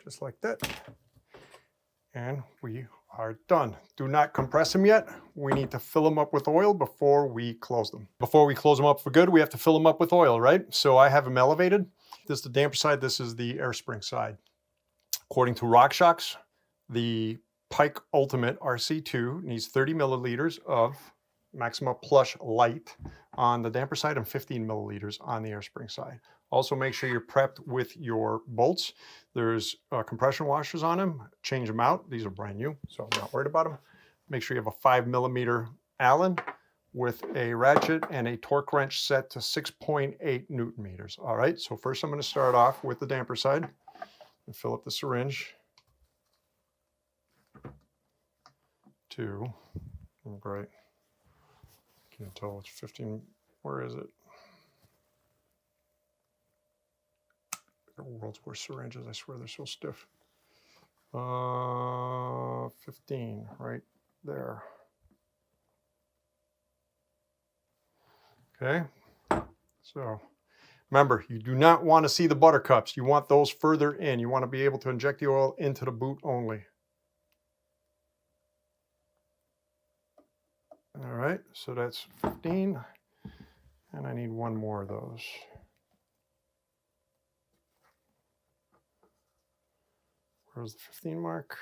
just like that. And we are done. Do not compress them yet. We need to fill them up with oil before we close them. Before we close them up for good, we have to fill them up with oil, right? So I have them elevated. This is the damper side, this is the air spring side. According to Rockshox, the Pike Ultimate RC2 needs 30 milliliters of Maxima Plush Light on the damper side and 15 milliliters on the air spring side. Also make sure you're prepped with your bolts. There's compression washers on them. Change them out. These are brand new, so I'm not worried about them. Make sure you have a 5 millimeter Allen with a ratchet and a torque wrench set to 6.8 Newton meters. All right, so first I'm going to start off with the damper side and fill up the syringe. Great. Can't tell it's 15. Where is it? World's worst syringes. I swear they're so stiff. 15 right there. Okay. So remember, you do not want to see the buttercups. You want those further in. You want to be able to inject the oil into the boot only. All right, so that's 15, and I need one more of those. Where's the 15 mark?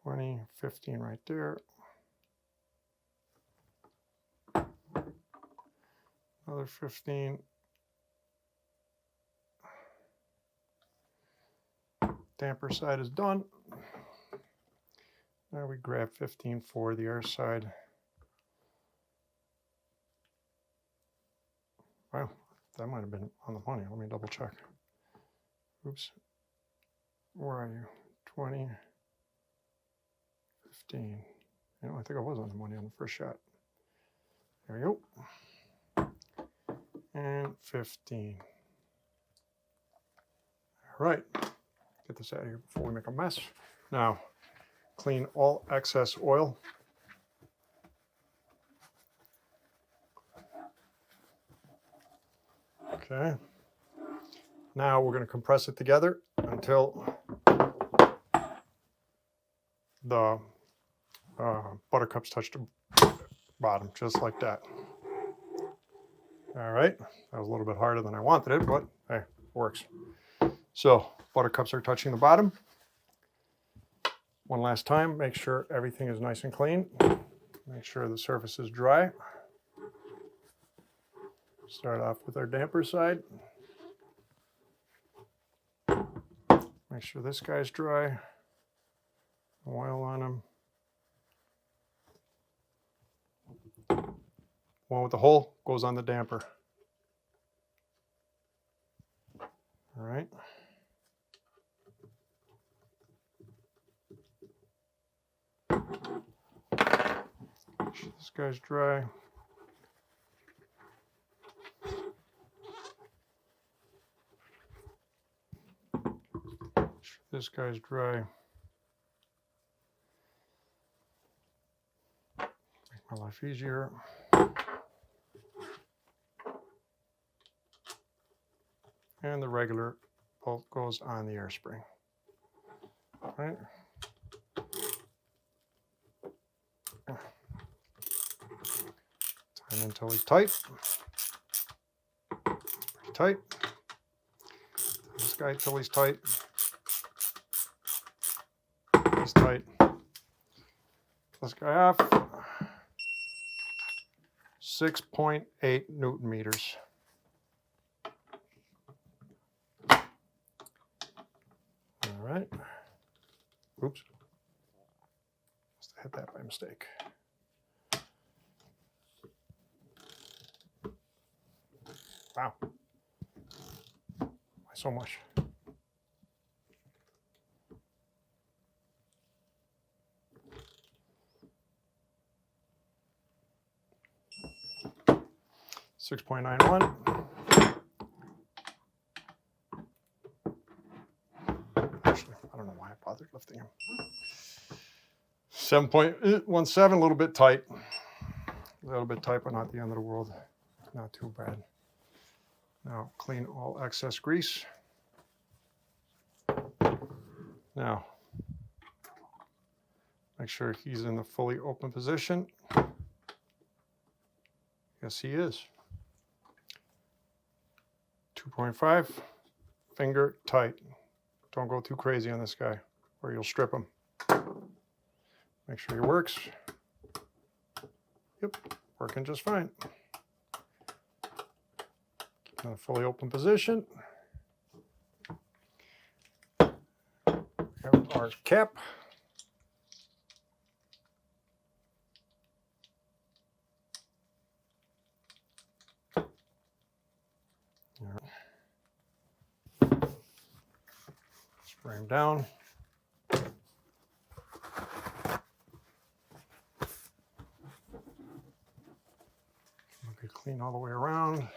20, 15 right there. Another 15. Damper side is done. Now we grab 15 for the air side. Wow, that might have been on the money. Let me double check. Oops. Where are you? 20, 15. You know, I think I was on the money on the first shot. There we go. And 15. All right. Get this out of here before we make a mess. Now, clean all excess oil. Okay. Now we're going to compress it together until the buttercups touch the bottom, just like that. All right. That was a little bit harder than I wanted it, but hey, it works. So buttercups are touching the bottom. One last time, make sure everything is nice and clean. Make sure the surface is dry. Start off with our damper side. Make sure this guy's dry. Oil on him. One with the hole goes on the damper. All right. This guy's dry. This guy's dry. Make my life easier. And the regular bolt goes on the air spring. All right. Time until he's tight. Pretty tight. This guy till he's tight. He's tight. This guy off. 6.8 Newton meters. All right. Oops. Must have hit that by mistake. Wow. Why so much? 6.91. Actually, I don't know why I bothered lifting him. 7.17, a little bit tight. A little bit tight, but not the end of the world. Not too bad. Now, clean all excess grease. Now, make sure he's in the fully open position. Yes, he is. 2.5, finger tight. Don't go too crazy on this guy or you'll strip him. Make sure he works. Yep, working just fine. Keep in a fully open position. Have our cap. Spray him down. Get clean all the way around.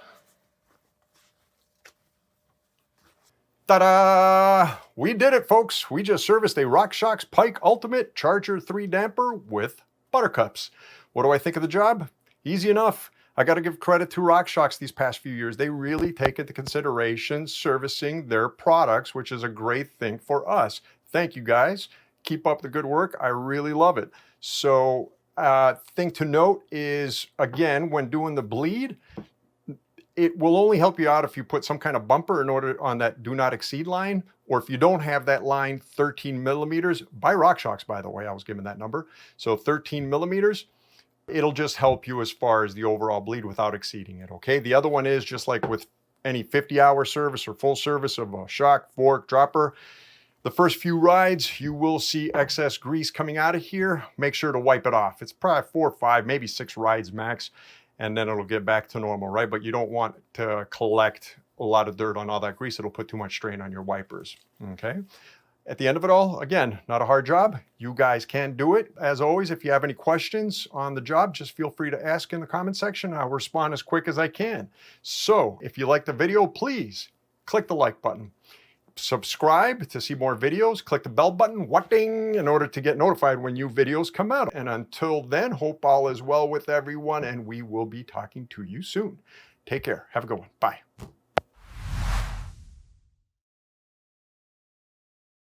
Ta-da! We did it, folks. We just serviced a Rockshox PIke Ultimate Charger 3 damper with Buttercups. What do I think of the job? Easy enough. I got to give credit to Rockshox these past few years. They really take into consideration servicing their products, which is a great thing for us. Thank you, guys. Keep up the good work. I really love it. So, thing to note is, again, when doing the bleed, it will only help you out if you put some kind of bumper in order on that do not exceed line, or if you don't have that line 13 millimeters, by Rockshox, by the way, I was given that number. So 13 millimeters, it'll just help you as far as the overall bleed without exceeding it, okay? The other one is just like with any 50-hour service or full service of a shock, fork, dropper, the first few rides, you will see excess grease coming out of here. Make sure to wipe it off. It's probably 4 or 5, maybe 6 rides max, and then it'll get back to normal, right? But you don't want to collect a lot of dirt on all that grease. It'll put too much strain on your wipers, okay? At the end of it all, again, not a hard job. You guys can do it. As always, if you have any questions on the job, just feel free to ask in the comment section. I'll respond as quick as I can. So if you like the video, please click the like button. Subscribe to see more videos. Click the bell button, ding, in order to get notified when new videos come out. And until then, hope all is well with everyone, and we will be talking to you soon. Take care. Have a good one. Bye.